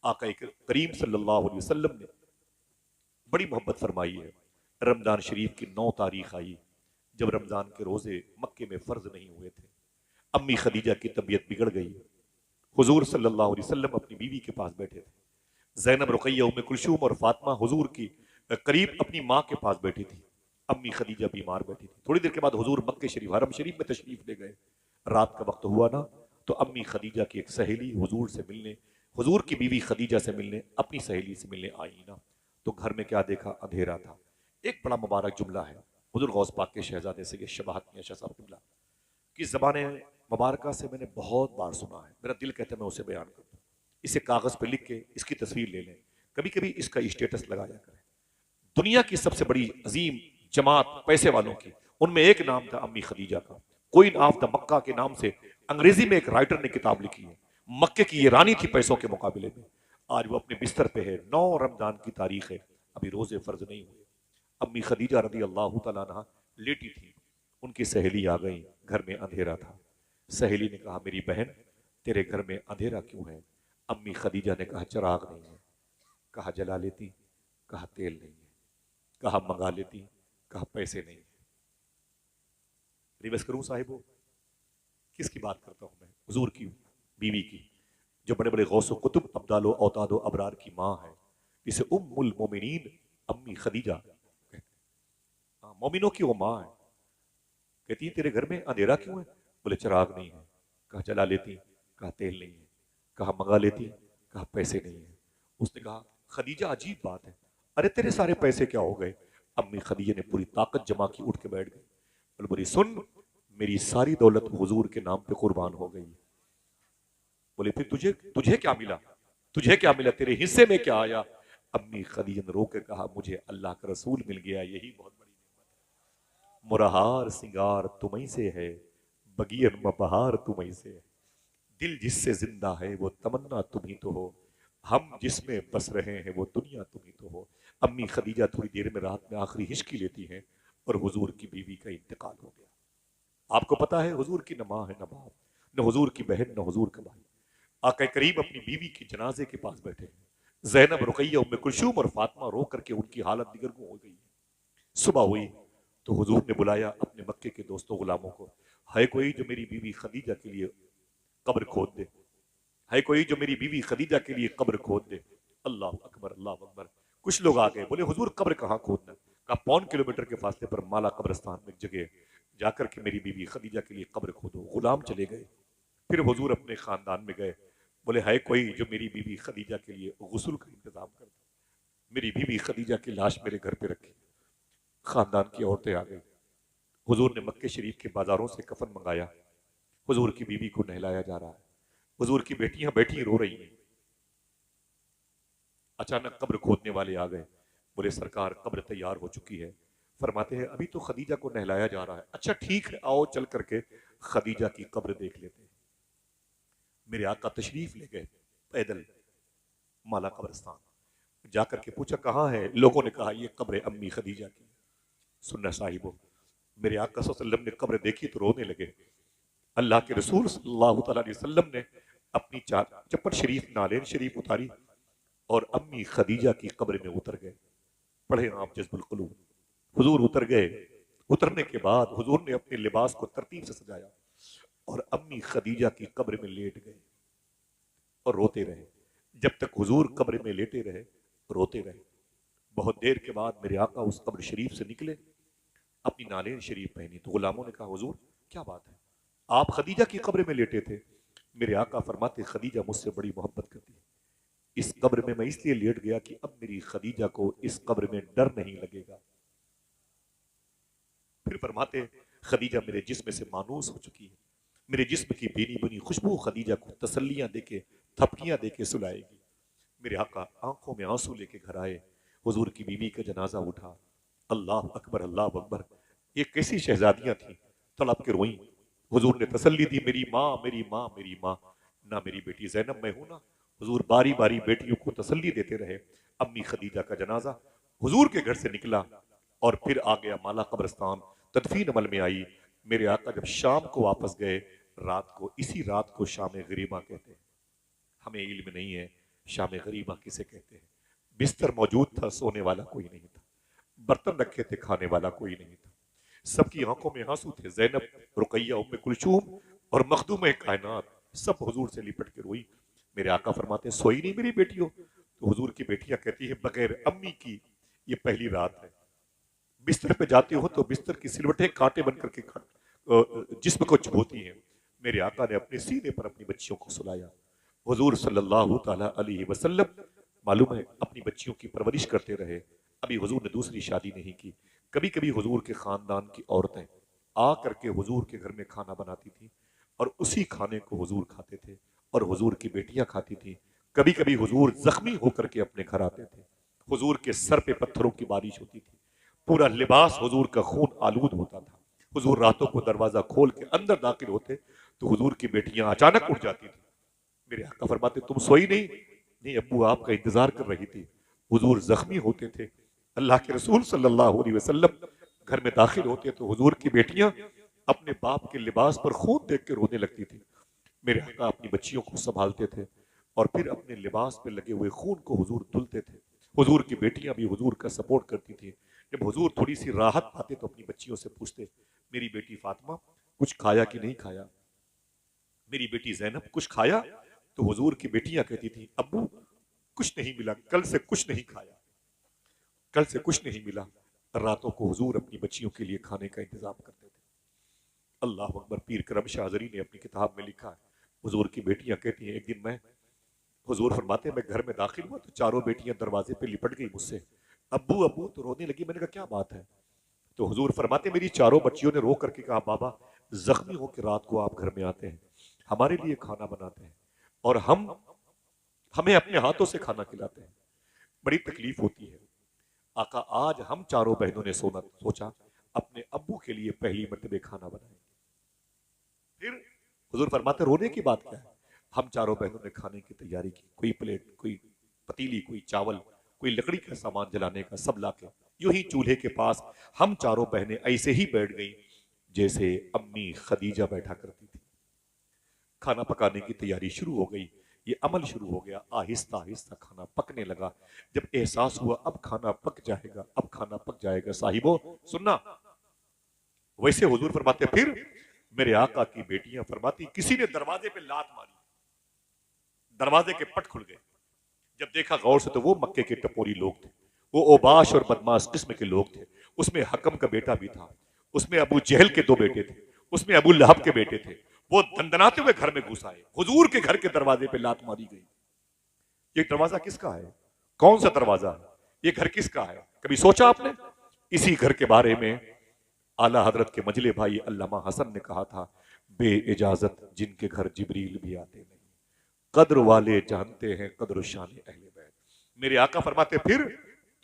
आका करीम सल्लल्लाहु अलैहि वसल्लम ने बड़ी मोहब्बत फरमाई है। रमजान शरीफ की 9 तारीख आई जब रमजान के रोजे मक्के में फर्ज नहीं हुए थे। अम्मी खदीजा की तबीयत बिगड़ गई। हुजूर सल्लल्लाहु अलैहि वसल्लम अपनी बीवी के पास बैठे थे। ज़ैनब, रुकैया, उम्मे कुलसूम और फातिमा हुजूर की करीब अपनी माँ के पास बैठी थी। अम्मी खदीजा बीमार बैठी थी। थोड़ी देर के बाद हुजूर मक्के शरीफ हरम शरीफ में तशरीफ ले गए। रात का वक्त हुआ ना तो अम्मी खदीजा की एक सहेली हुजूर से मिलने, हुजूर की बीवी खदीजा से मिलने, अपनी सहेली से मिलने आई ना तो घर में क्या देखा? अंधेरा था। एक बड़ा मुबारक जुमला है हुजूर गौस पाक के शहजादे से शबाहत मियां शाह साहब जुमला कि ज़बाने मुबारका से मैंने बहुत बार सुना है, मेरा दिल कहता है मैं उसे बयान करता हूँ। इसे कागज़ पे लिख के इसकी तस्वीर ले लें, कभी कभी इसका स्टेटस लगाया करें। दुनिया की सबसे बड़ी अजीम जमात पैसे वालों की, उनमें एक नाम था अम्मी खदीजा का। कोई नाम था मक्का के नाम से, अंग्रेजी में एक राइटर ने किताब लिखी है। मक्के की ये रानी थी पैसों के मुकाबले में। आज वो अपने बिस्तर पे है, 9 रमजान की तारीख है, अभी रोजे फर्ज नहीं हुए। अम्मी खदीजा रदी अल्लाह तआला अन्हा लेटी थी, उनकी सहेली आ गई, घर में अंधेरा था। सहेली ने कहा मेरी बहन तेरे घर में अंधेरा क्यों है? अम्मी खदीजा ने कहा चिराग नहीं है। कहा जला लेती, कहा तेल नहीं है। कहा मंगा लेती, कहा पैसे नहीं है। रिवर्स करूं साहिबो, किसकी बात करता हूं मैं? हुजूर की बीवी की, जो बड़े बड़े गौसो कुतुब अब्दालो औतादो अबरार की माँ है, जिसे उम्मुल मोमिनीन अम्मी खदीजा कहते हैं। हाँ, मोमिनों की वो माँ है। कहती है तेरे घर में अंधेरा क्यों है? बोले चिराग नहीं है। कहा जला लेती, कहा तेल नहीं है। कहा मंगा लेती, कहा पैसे नहीं है। उसने कहा खदीजा अजीब बात है, अरे तेरे सारे पैसे क्या हो गए? अम्मी खदीजा ने पूरी ताकत जमा की, उठ के बैठ गई। बोले बोली सुन, मेरी सारी दौलत हुजूर के नाम पे कुर्बान हो गई। बोले फिर तुझे तुझे क्या मिला? तुझे क्या मिला? तेरे हिस्से में क्या आया? अम्मी खदीजा ने रो के कहा मुझे अल्लाह का रसूल मिल गया, यही बहुत बड़ी नेमत है। मुरहार सिंगार तुम्हीं से है, बगियन में बहार तुम्हीं से है। दिल जिससे जिंदा है वो तमन्ना तुम ही तो हो, हम जिसमें बस रहे हैं वो दुनिया तुम ही तो हो। अम्मी खदीजा थोड़ी देर में रात में आखिरी हिचकी लेती हैं और हुजूर की बीवी का इंतकाल हो गया। आपको पता है हुजूर की न माँ है न बाप, न हुजूर की बहन न हुजूर का भाई। आका करीम अपनी बीवी की जनाजे के पास बैठे हैं। जैनब, रुकैया, उम्मे कुलसूम और फातिमा रो करके उनकी हालत दिगरगुं हो गई है। सुबह हुई तो हुजूर ने बुलाया अपने मक्के के दोस्तों गुलामों को, है कोई जो मेरी बीवी खदीजा के लिए कब्र खोद दे? है कोई जो मेरी बीवी खदीजा के लिए कब्र खोद दे? अल्लाह अकबर, अल्लाह अकबर। कुछ लोग आ गए, बोले हुजूर कब्र कहाँ खोदना? कहा 1.25 किलोमीटर के फासले पर माला कब्रस्तान में एक जगह जाकर के मेरी बीवी खदीजा के लिए कब्र खोदो। गुलाम चले गए। फिर हुजूर अपने खानदान में गए, बोले है कोई जो मेरी बीवी खदीजा के लिए गुस्ल का इंतजाम कर दे? मेरी बीवी खदीजा की लाश मेरे घर पे रखी। खानदान की औरतें आ गई। हुजूर ने मक्के शरीफ के बाजारों से कफन मंगाया। हुजूर की बीवी को नहलाया जा रहा है। हुजूर की बेटियां बैठी रो रही हैं। अचानक कब्र खोदने वाले आ गए, बोले सरकार कब्र तैयार हो चुकी है। फरमाते हैं अभी तो खदीजा को नहलाया जा रहा है। अच्छा ठीक है, आओ चल करके खदीजा की कब्र देख लेते हैं। मेरे आका तशरीफ ले गए पैदल माला कब्रस्तान। जाकर के पूछा कहाँ है? लोगों ने कहा ये कब्र अम्मी खदीजा की। सुनना साहिबो, मेरे आका सल्लल्लाहु अलैहि वसल्लम ने कब्र देखी तो रोने लगे। अल्लाह के रसूल सल्लल्लाहु अलैहि वसल्लम ने अपनी चप्पल शरीफ नालेन शरीफ उतारी और अम्मी खदीजा की कब्र में उतर गए। पढ़े आप जज्बुल कुलूब। हुजूर उतर गए। उतरने के बाद हुजूर ने अपने लिबास को तरतीब से सजाया और अम्मी खदीजा की कब्र में लेट गए और रोते रहे। जब तक हुजूर कब्र में लेटे रहे रोते रहे। बहुत देर के बाद मेरे आका उस कब्र शरीफ से निकले, अपनी नालेन शरीफ पहनी तो गुलामों ने कहा हुजूर क्या बात है, आप खदीजा की कब्र में लेटे थे? मेरे आका फरमाते खदीजा मुझसे बड़ी मोहब्बत करती है। इस कब्र में मैं इसलिए लेट गया कि अब मेरी खदीजा को इस कब्र में डर नहीं लगेगा। फिर फरमाते खदीजा मेरे जिस्म से मानूस हो चुकी है। मेरे जिस्म की बेनी बुनी खुशबू खदीजा को तसल्लियां देके थपकियां देके सुलाएगी। मेरे आका आंखों में आंसू लेके घर आए। हुजूर की बीवी का जनाजा उठा। अल्लाह अकबर, अल्लाह अकबर। ये कैसी शहजादियां थी, तड़प के रोई। हुजूर ने तसल्ली दी, मेरी माँ, मेरी माँ, मेरी माँ। ना मेरी बेटी जैनब मैं हूं ना। हुजूर बारी बारी बेटियों को तसल्ली देते रहे। अम्मी खदीजा का जनाजा हुजूर के घर से निकला और फिर आ गया माला कब्रस्तान। तदफीन अमल में आई। मेरे आका जब शाम को वापस गए, रात को, इसी रात को शाम गरीबा कहते हैं। हमें इल्म नहीं है शाम गरीबा किसे कहते हैं। बिस्तर मौजूद था, सोने वाला कोई नहीं था। बर्तन रखे थे, खाने वाला कोई नहीं था। सबकी आंखों में आंसू थे। जैनब, रुकैया, उम्मे कुलसूम और मखदूम कायनात सब हुजूर से लिपट के रोई। मेरे आका फरमाते सोई नहीं मेरी बेटियों? तो हुजूर की बेटियां कहती है बगैर अम्मी की ये पहली रात है। बिस्तर पे जाती हो तो बिस्तर की सिलवटें कांटे बन करके जिस्म को चुभोती हैं। मेरे आका ने अपने सीने पर अपनी बच्चियों को सुलाया। हुजूर सल्लल्लाहु ताला अलैहि वसल्लम मालूम है अपनी बच्चियों की परवरिश करते रहे। अभी हुजूर ने दूसरी शादी नहीं की। कभी कभी हुजूर के खानदान की औरतें आ करके हुजूर के घर में खाना बनाती थी और उसी खाने को हुजूर खाते थे और हुजूर की बेटियां खाती थी। कभी कभी हुजूर जख्मी होकर के अपने घर आते थे। हुजूर के सर पे पत्थरों की बारिश होती थी। पूरा लिबास हुजूर का खून आलूद होता था। हुजूर रातों को दरवाजा खोल के अंदर दाखिल होते तो हुजूर की बेटियां अचानक उठ जाती थी। मेरे आका फरमाते, तुम सोई नहीं? नहीं अब्बू, आपका इंतजार कर रही थी। हुजूर जख्मी होते थे। अल्लाह के रसूल सल्लल्लाहु अलैहि वसल्लम घर में दाखिल होते तो हुजूर की बेटियां अपने बाप के लिबास पर खून देख के रोने लगती थी। मेरे आका अपनी बच्चियों को संभालते थे और फिर अपने लिबास पे लगे हुए खून को हुजूर धुलते थे। हुजूर की बेटियां भी हुजूर का सपोर्ट करती थी। जब हुजूर थोड़ी सी राहत पाते तो अपनी बच्चियों से पूछते, मेरी बेटी फातिमा कुछ खाया कि नहीं खाया? मेरी बेटी जैनब कुछ खाया? तो हुजूर की बेटियां कहती थी, अब्बू कुछ नहीं मिला, कल से कुछ नहीं खाया, कल से कुछ नहीं मिला। रातों को हुजूर अपनी बच्चियों के लिए खाने का इंतजाम करते थे। अल्लाह अकबर। पीर करम शाहजरी ने अपनी किताब में लिखा है, हुजूर की बेटियां कहती हैं, एक दिन मैं, हुजूर फरमाते हैं, मैं घर में दाखिल हुआ तो चारों बेटियां दरवाजे पे लिपट गई मुझसे, अब्बू अब्बू, तो रोने लगी। मैंने कहा क्या बात है? तो हुजूर फरमाते, मेरी चारों बच्चियों ने रो करके कहा, बाबा जख्मी हो के रात को आप घर में आते हैं, हमारे लिए खाना बनाते हैं और हमें अपने हाथों से खाना खिलाते हैं, बड़ी तकलीफ होती है। आका आज हम चारों बहनों ने सोचा अपने अब्बू के लिए पहली मर्तबे खाना बनाएंगे। फिर हुजूर फरमाते, रोने की बात क्या है? हम चारों बहनों ने खाने की तैयारी की, कोई प्लेट, कोई पतीली, कोई चावल, कोई लकड़ी का सामान जलाने का, सब लाके यूं ही चूल्हे के पास हम चारों बहनें ऐसे ही बैठ गई जैसे अम्मी खदीजा बैठा करती थी। खाना पकाने की तैयारी शुरू हो गई। ये अमल शुरू हो गया। आहिस्ता आहिस्ता खाना पकने लगा। जब एहसास हुआ अब खाना पक जाएगा, अब खाना पक जाएगा, साहिबो सुनना, वैसे हुजूर फरमाते, फिर मेरे आका की बेटियां फरमाती, किसी ने दरवाजे पे लात मारी, दरवाजे के पट खुल गए। जब देखा गौर से तो वो मक्के के टपोरी लोग थे, वो ओबाश और बदमाश किस्म के लोग थे। उसमें हकम का बेटा भी था, उसमें अबू जहल के दो बेटे थे, उसमें अबू लहब के बेटे थे। वो दंदनाते हुए घर में घुस आए। हुजूर के घर के दरवाजे पे लात मारी गई। ये दरवाजा किसका है? कौन सा दरवाजा है? ये घर किसका है? कभी सोचा आपने? इसी घर के बारे में आला हजरत के मजले भाई अल्लामा हसन ने कहा था, बे इजाजत जिनके घर जिब्रील भी आते नहीं, कद्र वाले जानते हैं कद्र शान अहले बैत। मेरे आका फरमाते, फिर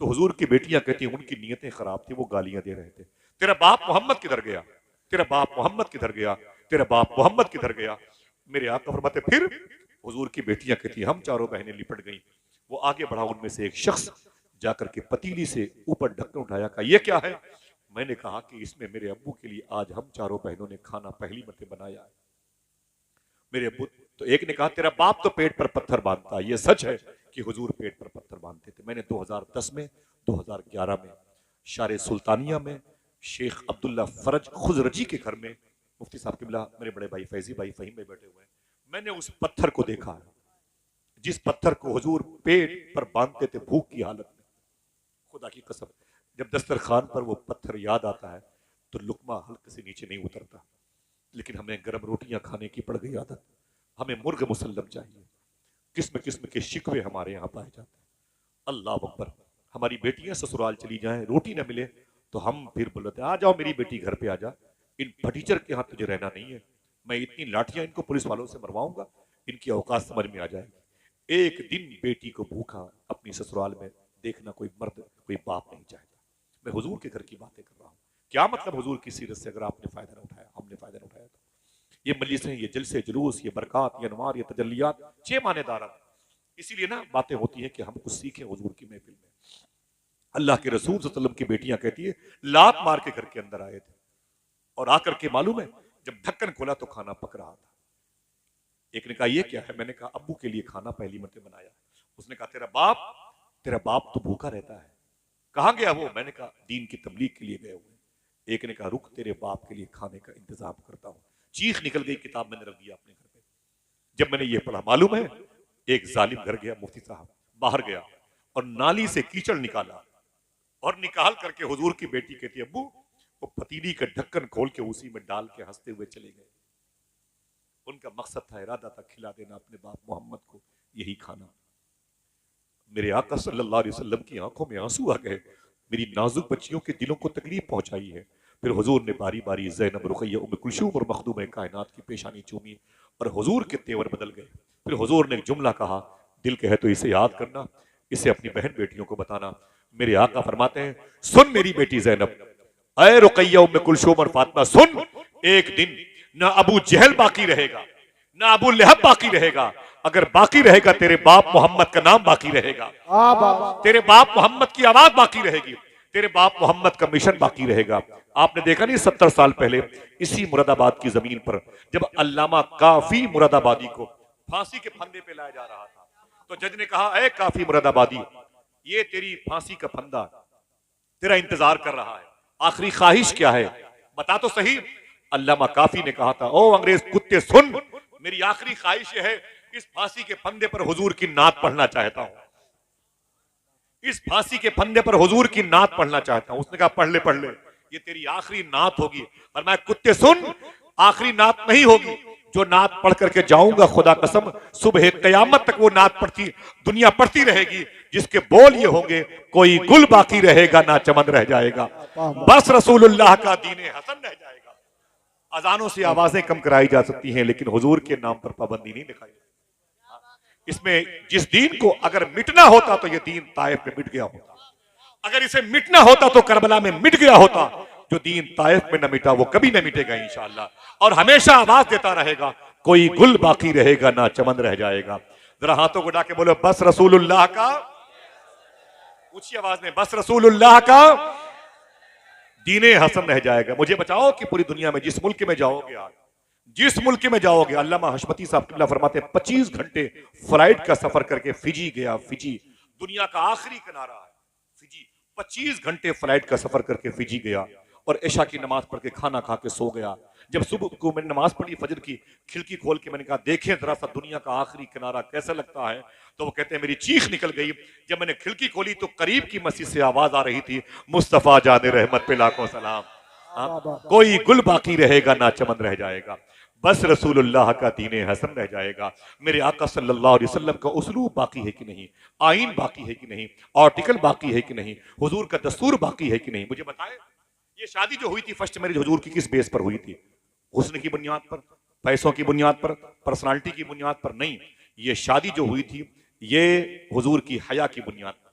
तो हुजूर की बेटियां कहती हैं, उनकी नीयतें खराब थी, वो गालियां दे रहे थे, तेरा बाप मोहम्मद किधर गया, तेरा बाप मोहम्मद किधर गया, तेरा बाप मोहम्मद किधर गया। मेरे आका फरमाते, फिर हुजूर की बेटियां कहती, हम चारों बहनें लिपट गई। वो आगे बढ़ा, उनमें से एक शख्स जाकर के पतीली से ऊपर ढक्कन उठाया, कहा ये क्या है? मैंने कहा कि इसमें मेरे अब्बू के लिए आज हम चारों बहनों ने खाना पहली मरतबा बनाया है। मेरे अब्बू, तो एक ने कहा तेरा बाप तो पेट पर पत्थर बांधता। ये सच है कि हुजूर पेट पर पत्थर बांधते थे। मैंने 2010 में, 2011 में शारे सुल्तानिया में शेख अब्दुल्ला फरज खुजरजी के घर में मुफ्ती साहब किबला मेरे बड़े भाई फैजी भाई फहीम में बैठे हुए हैं, मैंने उस पत्थर को देखा है, जिस पत्थर को हुजूर पेट पर बांधते थे भूख की हालत में। खुदा की कसम, जब दस्तरखान पर वो पत्थर याद आता है तो लुकमा हल्के से नीचे नहीं उतरता। लेकिन हमें गर्म रोटियां खाने की पड़ गई आदत, हमें मुर्ग मुसल्लम चाहिए, किस्म किस्म के शिकवे हमारे यहाँ पाए जाते हैं। अल्लाह अकबर। हमारी बेटियां ससुराल चली जाएं, रोटी ना मिले तो हम फिर बोलते, आ जाओ मेरी बेटी घर पे आ जा, इन फटीचर के यहाँ तुझे रहना नहीं है, मैं इतनी लाठियां इनको पुलिस वालों से मरवाऊंगा, इनकी औकात समझ में आ जाएगी। एक दिन बेटी को भूखा अपनी ससुराल में देखना कोई मर्द, कोई बाप नहीं चाहता। मैं हुजूर के घर की बातें कर रहा हूँ। क्या मतलब हुजूर की सीरत से अगर आपने फायदा न उठाया, हमने फायदा न उठाया तो ये मजलिसें, ये जलसे जुलूस, ये बरक़ात, ये अनवार, ये तजल्लियात 6 मानेदार। इसीलिए ना बातें होती हैं कि हम कुछ सीखें हुजूर की महफिल में। अल्लाह के रसूल सल्लल्लाहु अलैहि वसल्लम की बेटियां कहती है, लात मार के घर के अंदर आए थे और आकर के मालूम है जब ढक्कन खोला तो खाना पक रहा था। एक ने कहा ये क्या है? मैंने कहा अब्बू के लिए खाना पहली मरतबा बनाया। उसने कहा तेरा बाप तो भूखा रहता है। कहाँ गया वो? मैंने कहा दीन की तबलीग के लिए गए हुए। एक ने कहा रुक, तेरे बाप के लिए खाने का इंतजाम करता हूँ। चीख निकल गई, किताब मैंने रख दिया अपने घर पे। जब मैंने ये पढ़ा, मालूम है एक जालिम घर गया, मुफ्ती साहब बाहर गया और नाली से कीचड़ निकाला और निकाल करके हुजूर की बेटी कहती अब्बू, वो पतीली का ढक्कन खोल के उसी में डाल के हंसते हुए चले गए। उनका मकसद था, इरादा था खिला देना अपने बाप मोहम्मद को यही खाना। मेरे आका सल्लल्लाहु अलैहि वसल्लम की आंखों में आंसू आ गए। मेरी नाजुक बच्चियों के दिलों को तकलीफ पहुंचाई है। फिर हुजूर ने बारी बारी ज़ैनब, रुक़ैया, उम्म कुलसूम और मखदूम कायनात की पेशानी चूमी और हुजूर के तेवर बदल गए। फिर हुजूर ने एक जुमला कहा, दिल कहे तो इसे याद करना, इसे अपनी बहन बेटियों को बताना। मेरे आका फरमाते हैं, सुन मेरी बेटी ज़ैनब, ऐ रुकैया उम्मे कुलसूम और फातिमा, सुन, एक दिन ना अबू जहल बाकी रहेगा, ना अबू लहब बाकी रहेगा, अगर बाकी रहेगा तेरे बाप मोहम्मद का नाम बाकी रहेगा, तेरे बाप मोहम्मद की आवाज बाकी रहेगी, तेरे बाप मोहम्मद का मिशन बाकी रहेगा। आपने देखा नहीं 70 साल पहले इसी मुरादाबाद की जमीन पर जब अल्लामा काफी मुरादाबादी को फांसी के फंदे पे लाया जा रहा था, तो जज ने कहा, ए काफी मुरादाबादी, ये तेरी फांसी का फंदा तेरा इंतजार कर रहा है, आखिरी ख्वाहिश क्या है, बता तो सही। अल्लामा काफी ने कहा था, ओ अंग्रेज कुत्ते सुन, मेरी आखिरी ख्वाहिश यह है, इस फांसी के फंदे पर हुजूर की नात पढ़ना चाहता हूं, इस फांसी के फंदे पर हुजूर की नात पढ़ना चाहता हूं। उसने कहा, पढ़ ले, ये तेरी आखिरी नात होगी। और मैं, कुत्ते सुन, आखिरी नात नहीं होगी, जो नात पढ़ करके जाऊंगा, खुदा कसम सुबह कयामत तक वो नात पढ़ती दुनिया पढ़ती रहेगी, जिसके बोल ये होंगे, कोई गुल बाकी रहेगा ना चमन रह जाएगा, बस रसूलुल्लाह का दीन हसन रह जाएगा। अजानों से आवाजें कम कराई जा सकती हैं, लेकिन हुजूर के नाम पर पाबंदी नहीं दिखाई। इसमें जिस दीन को अगर मिटना होता तो ये दीन ताइफ में मिट गया होता, अगर इसे मिटना होता तो करबला में मिट गया होता। जो दीन ताइफ में न मिटा वो कभी न मिटेगा इंशाअल्लाह, और हमेशा आवाज देता रहेगा, कोई गुल बाकी रहेगा ना चमन रह जाएगा। जरा हाथों को उठा के बोलो, बस रसूलुल्लाह का, ऊंची आवाज में, बस रसूलुल्लाह का दीने हसन रह जाएगा। मुझे बचाओ कि पूरी दुनिया में जिस मुल्क में जाओगे, आज जिस मुल्क में जाओगे, अल्लामा हशमती साहब किबला फरमाते हैं, 25 घंटे फ्लाइट का सफर करके फिजी गया। फिजी दुनिया का आखिरी किनारा है, फिजी 25 घंटे फ्लाइट का सफर करके फिजी गया और इशा की नमाज पढ़ के खाना खा के सो गया। जब सुबह को मैंने नमाज पढ़ी फजर की, खिड़की खोल के मैंने कहा, देखें जरा सा दुनिया का आखिरी किनारा कैसा लगता है। तो वो कहते हैं, मेरी चीख निकल गई। जब मैंने खिड़की खोली तो करीब की मस्जिद से आवाज आ रही थी, मुस्तफा जाने रहमत पे लाखों सलाम, कोई गुल बाकी रहेगा ना चमन रह जाएगा, बस रसूलुल्लाह का दीने हसन रह जाएगा। मेरे आका सल्लल्लाहु अलैहि वसल्लम का उसलूब बाकी है कि नहीं, आइन बाकी है कि नहीं, आर्टिकल बाकी है कि नहीं, हुजूर का दस्तूर बाकी है कि नहीं। मुझे बताएं, ये शादी जो हुई थी फर्स्ट मैरिज हुजूर की किस बेस पर हुई थी? हुस्न की बुनियाद पर, पैसों की बुनियाद पर, पर्सनालिटी की बुनियाद पर नहीं। ये शादी जो हुई थी ये हुजूर की हया की बुनियाद पर,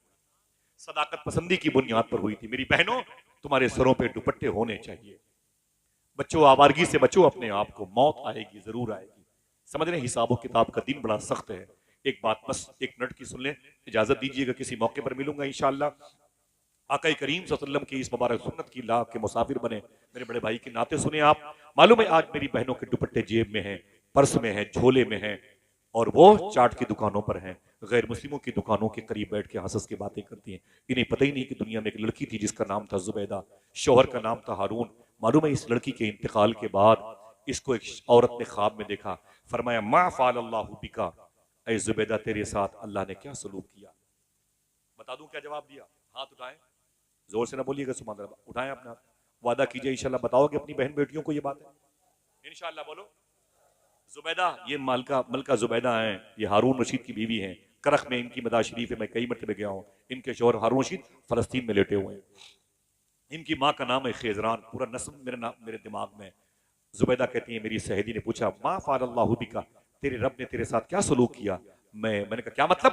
सदाकत पसंदी की बुनियाद पर हुई थी। मेरी बहनों, तुम्हारे सरों पे दुपट्टे होने चाहिए। बच्चों, आवारगी से बचो अपने आप को, मौत आएगी, जरूर आएगी। समझ रहे, हिसाबो किताब का दिन बड़ा सख्त है। एक बात बस एक मिनट की सुन लें, इजाजत दीजिएगा, किसी मौके पर मिलूंगा इंशाअल्लाह। आका करीम सल्लल्लाहु अलैहि वसल्लम की इस मुबारक सुन्नत की लाभ के मुसाफिर बने। मेरे बड़े भाई की नाते सुने आप। मालूम है, आज मेरी बहनों के दुपट्टे जेब में हैं, पर्स में हैं, झोले में हैं, और वो चाट की दुकानों पर हैं, गैर मुस्लिमों की दुकानों के करीब बैठ के हंस के बातें करती हैं। इन्हें पता ही नहीं कि दुनिया में एक लड़की थी जिसका नाम था जुबैदा, शौहर का नाम था हारून। मालूम है, इस लड़की के इंतकाल के बाद इसको एक औरत ने ख्वाब में देखा, फरमाया, मा फ़अल अल्लाहु बिका, ऐ जुबैदा तेरे साथ अल्लाह ने क्या सलूक किया। बता दूं क्या जवाब दिया? हाथ उठाएं, जोर से ना बोलिएगा, सुभान अल्लाह, उठाएं अपना हाथ, वादा कीजिए इंशाल्लाह बताओगे अपनी बहन बेटियों को ये बात है इंशाल्लाह। बोलो, जुबैदा, ये मलका जुबैदा हैं, ये हारून रशीद की बीवी हैं। करख में इनकी मदा शरीफ है, मैं कई मरतबे गया हूँ। इनके शौहर हारून रशीद फलस्तीन में लेटे हुए हैं। इनकी माँ का नाम है खेजरान, पूरा नस्ब मेरे दिमाग में। जुबैदा कहती है, मेरी सहेली ने पूछा, मा फ़अल अल्लाहु बिका, तेरे रब ने तेरे साथ क्या सलूक किया। मैंने कहा, क्या मतलब?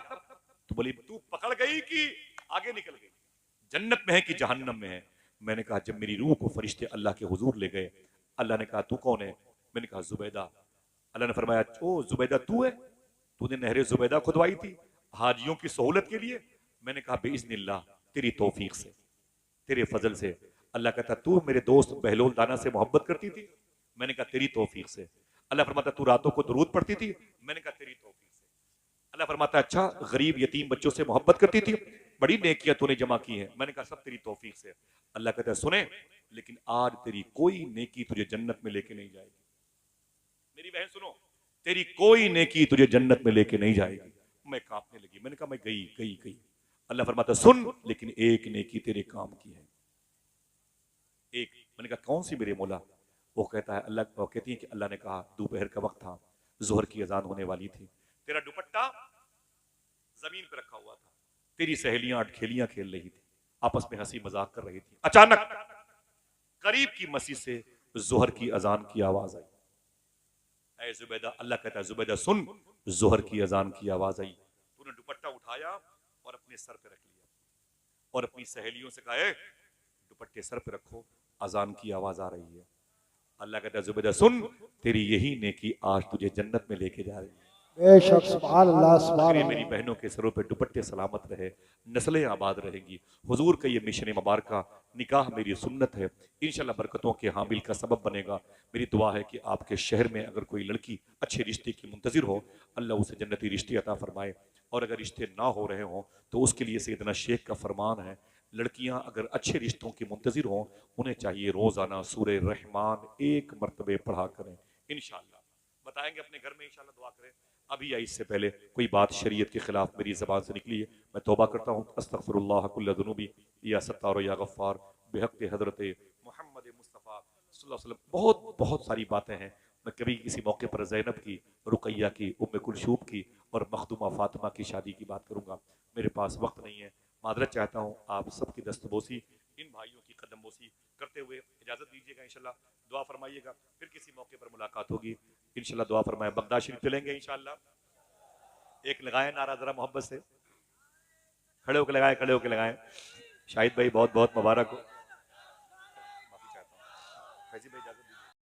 तो बोली, तू पकड़ गई कि आगे निकल गई, जन्नत में है कि जहन्नम में है। मैंने कहा, जब मेरी रूह को फरिश्ते अल्लाह के हुजूर ले गए, अल्लाह ने कहा, तू कौन है? मैंने कहा, जुबैदा। अल्लाह ने फरमाया, ओ जुबैदा तू है, तूने नहरे जुबैदा खुदवाई थी हाजियों की सहूलत के लिए। मैंने कहा, बेइज़्निल्लाह, तेरी तौफीक से, तेरे फजल से। अल्लाह कहता, तू मेरे दोस्त बहलोल दाना से मोहब्बत करती थी। मैंने कहा, तेरी तौफीक से। अल्लाह फरमाता, तू रातों को दुरूद पढ़ती थी। मैंने कहा, तेरी तौफीक से। अल्लाह फरमाता, अच्छा गरीब यतीम बच्चों से मोहब्बत करती थी, बड़ी नेकियां तूने जमा की है। मैंने कहा, सब तेरी तौफीक से। अल्लाह कहता है, सुने, लेकिन आज तेरी कोई नेकी तुझे जन्नत में लेके नहीं जाएगी। मेरी बहन सुनो, तेरी कोई नेकी तुझे जन्नत में लेके नहीं जाएगी। मैं कांपने लगी, मैंने कहा, मैं गई। अल्लाह फरमाता, सुन, लेकिन एक नेकी तेरे काम की है, एक। मैंने कहा, कौन सी मेरे मौला? वो कहता है, अल्लाह कहती है कि अल्लाह ने कहा, दोपहर का वक्त था, जोहर की अजान होने वाली थी, तेरा दुपट्टा जमीन पर रखा हुआ था, तेरी सहेलियां अटखेलियां खेल रही थी, आपस में हंसी मजाक कर रही थी। अचानक करीब की मस्जिद से जोहर की अजान की आवाज आई। ऐ जुबैदा, अल्लाह कहता है, जुबैदा सुन, जोहर की अजान की आवाज आई, तूने दुपट्टा उठाया और अपने सर पे रख लिया। और अपनी सहेलियों से कहा दुपट्टे सर पे रखो, अजान की आवाज आ रही है। अल्लाह कहता है जुबैदा सुन, तेरी यही नेकी आज तुझे जन्नत में लेके जा रही है। बेशक सुभान अल्लाह सुभान मेरी अल्लाह। बहनों के सरों पे दुपट्टे सलामत रहे, नस्लें आबाद रहेंगी। हुजूर का ये मिशन मुबारक, निकाह मेरी सुन्नत है, इंशाल्लाह बरकतों के हामिल का सबब बनेगा। मेरी दुआ है कि आपके शहर में अगर कोई लड़की अच्छे रिश्ते की मुंतजिर हो, अल्लाह उसे जन्नती रिश्ते अता फरमाए। और अगर रिश्ते ना हो रहे हों तो उसके लिए सैयदना शेख का फरमान है, लड़कियां अगर अच्छे रिश्तों की मुंतजिर हों, उन्हें चाहिए रोजाना सूरे रहमान एक मरतबे पढ़ा करें। इंशाल्लाह बताएंगे अपने घर में, इंशाल्लाह दुआ करें। अभी या इससे पहले कोई बात शरीयत के खिलाफ मेरी जबान से निकली है, मैं तौबा करता हूँ। अस्तगफिरुल्लाह कुल्ल ज़ुनूबी या सत्तार या गफ्फार बेहक़ हज़रत मोहम्मद मुस्तफ़ा सल्लल्लाहु अलैहि वसल्लम। बहुत बहुत सारी बातें हैं, मैं कभी किसी मौके पर ज़ैनब की, रुकैया की, उम्मे कुलसूम की और मखदूमा फातिमा की शादी की बात करूँगा। मेरे पास वक्त नहीं है, मादरत चाहता हूँ। आप सबकी दस्तबोसी, इन भाइयों की कदमबोसी करते हुए इजाज़त दीजिएगा। इंशाल्लाह दुआ फरमाइएगा, फिर किसी मौके पर मुलाकात होगी। इंशाल्लाह दुआ फरमाए। बगदाद शरीफ चलेंगे इंशाल्लाह। एक लगाए नारा जरा मोहब्बत से, खड़े होकर लगाए, खड़े होकर लगाए। शाहिद भाई बहुत बहुत मुबारक हो। माफी चाहता हूँ, फैजी भाई इजाजत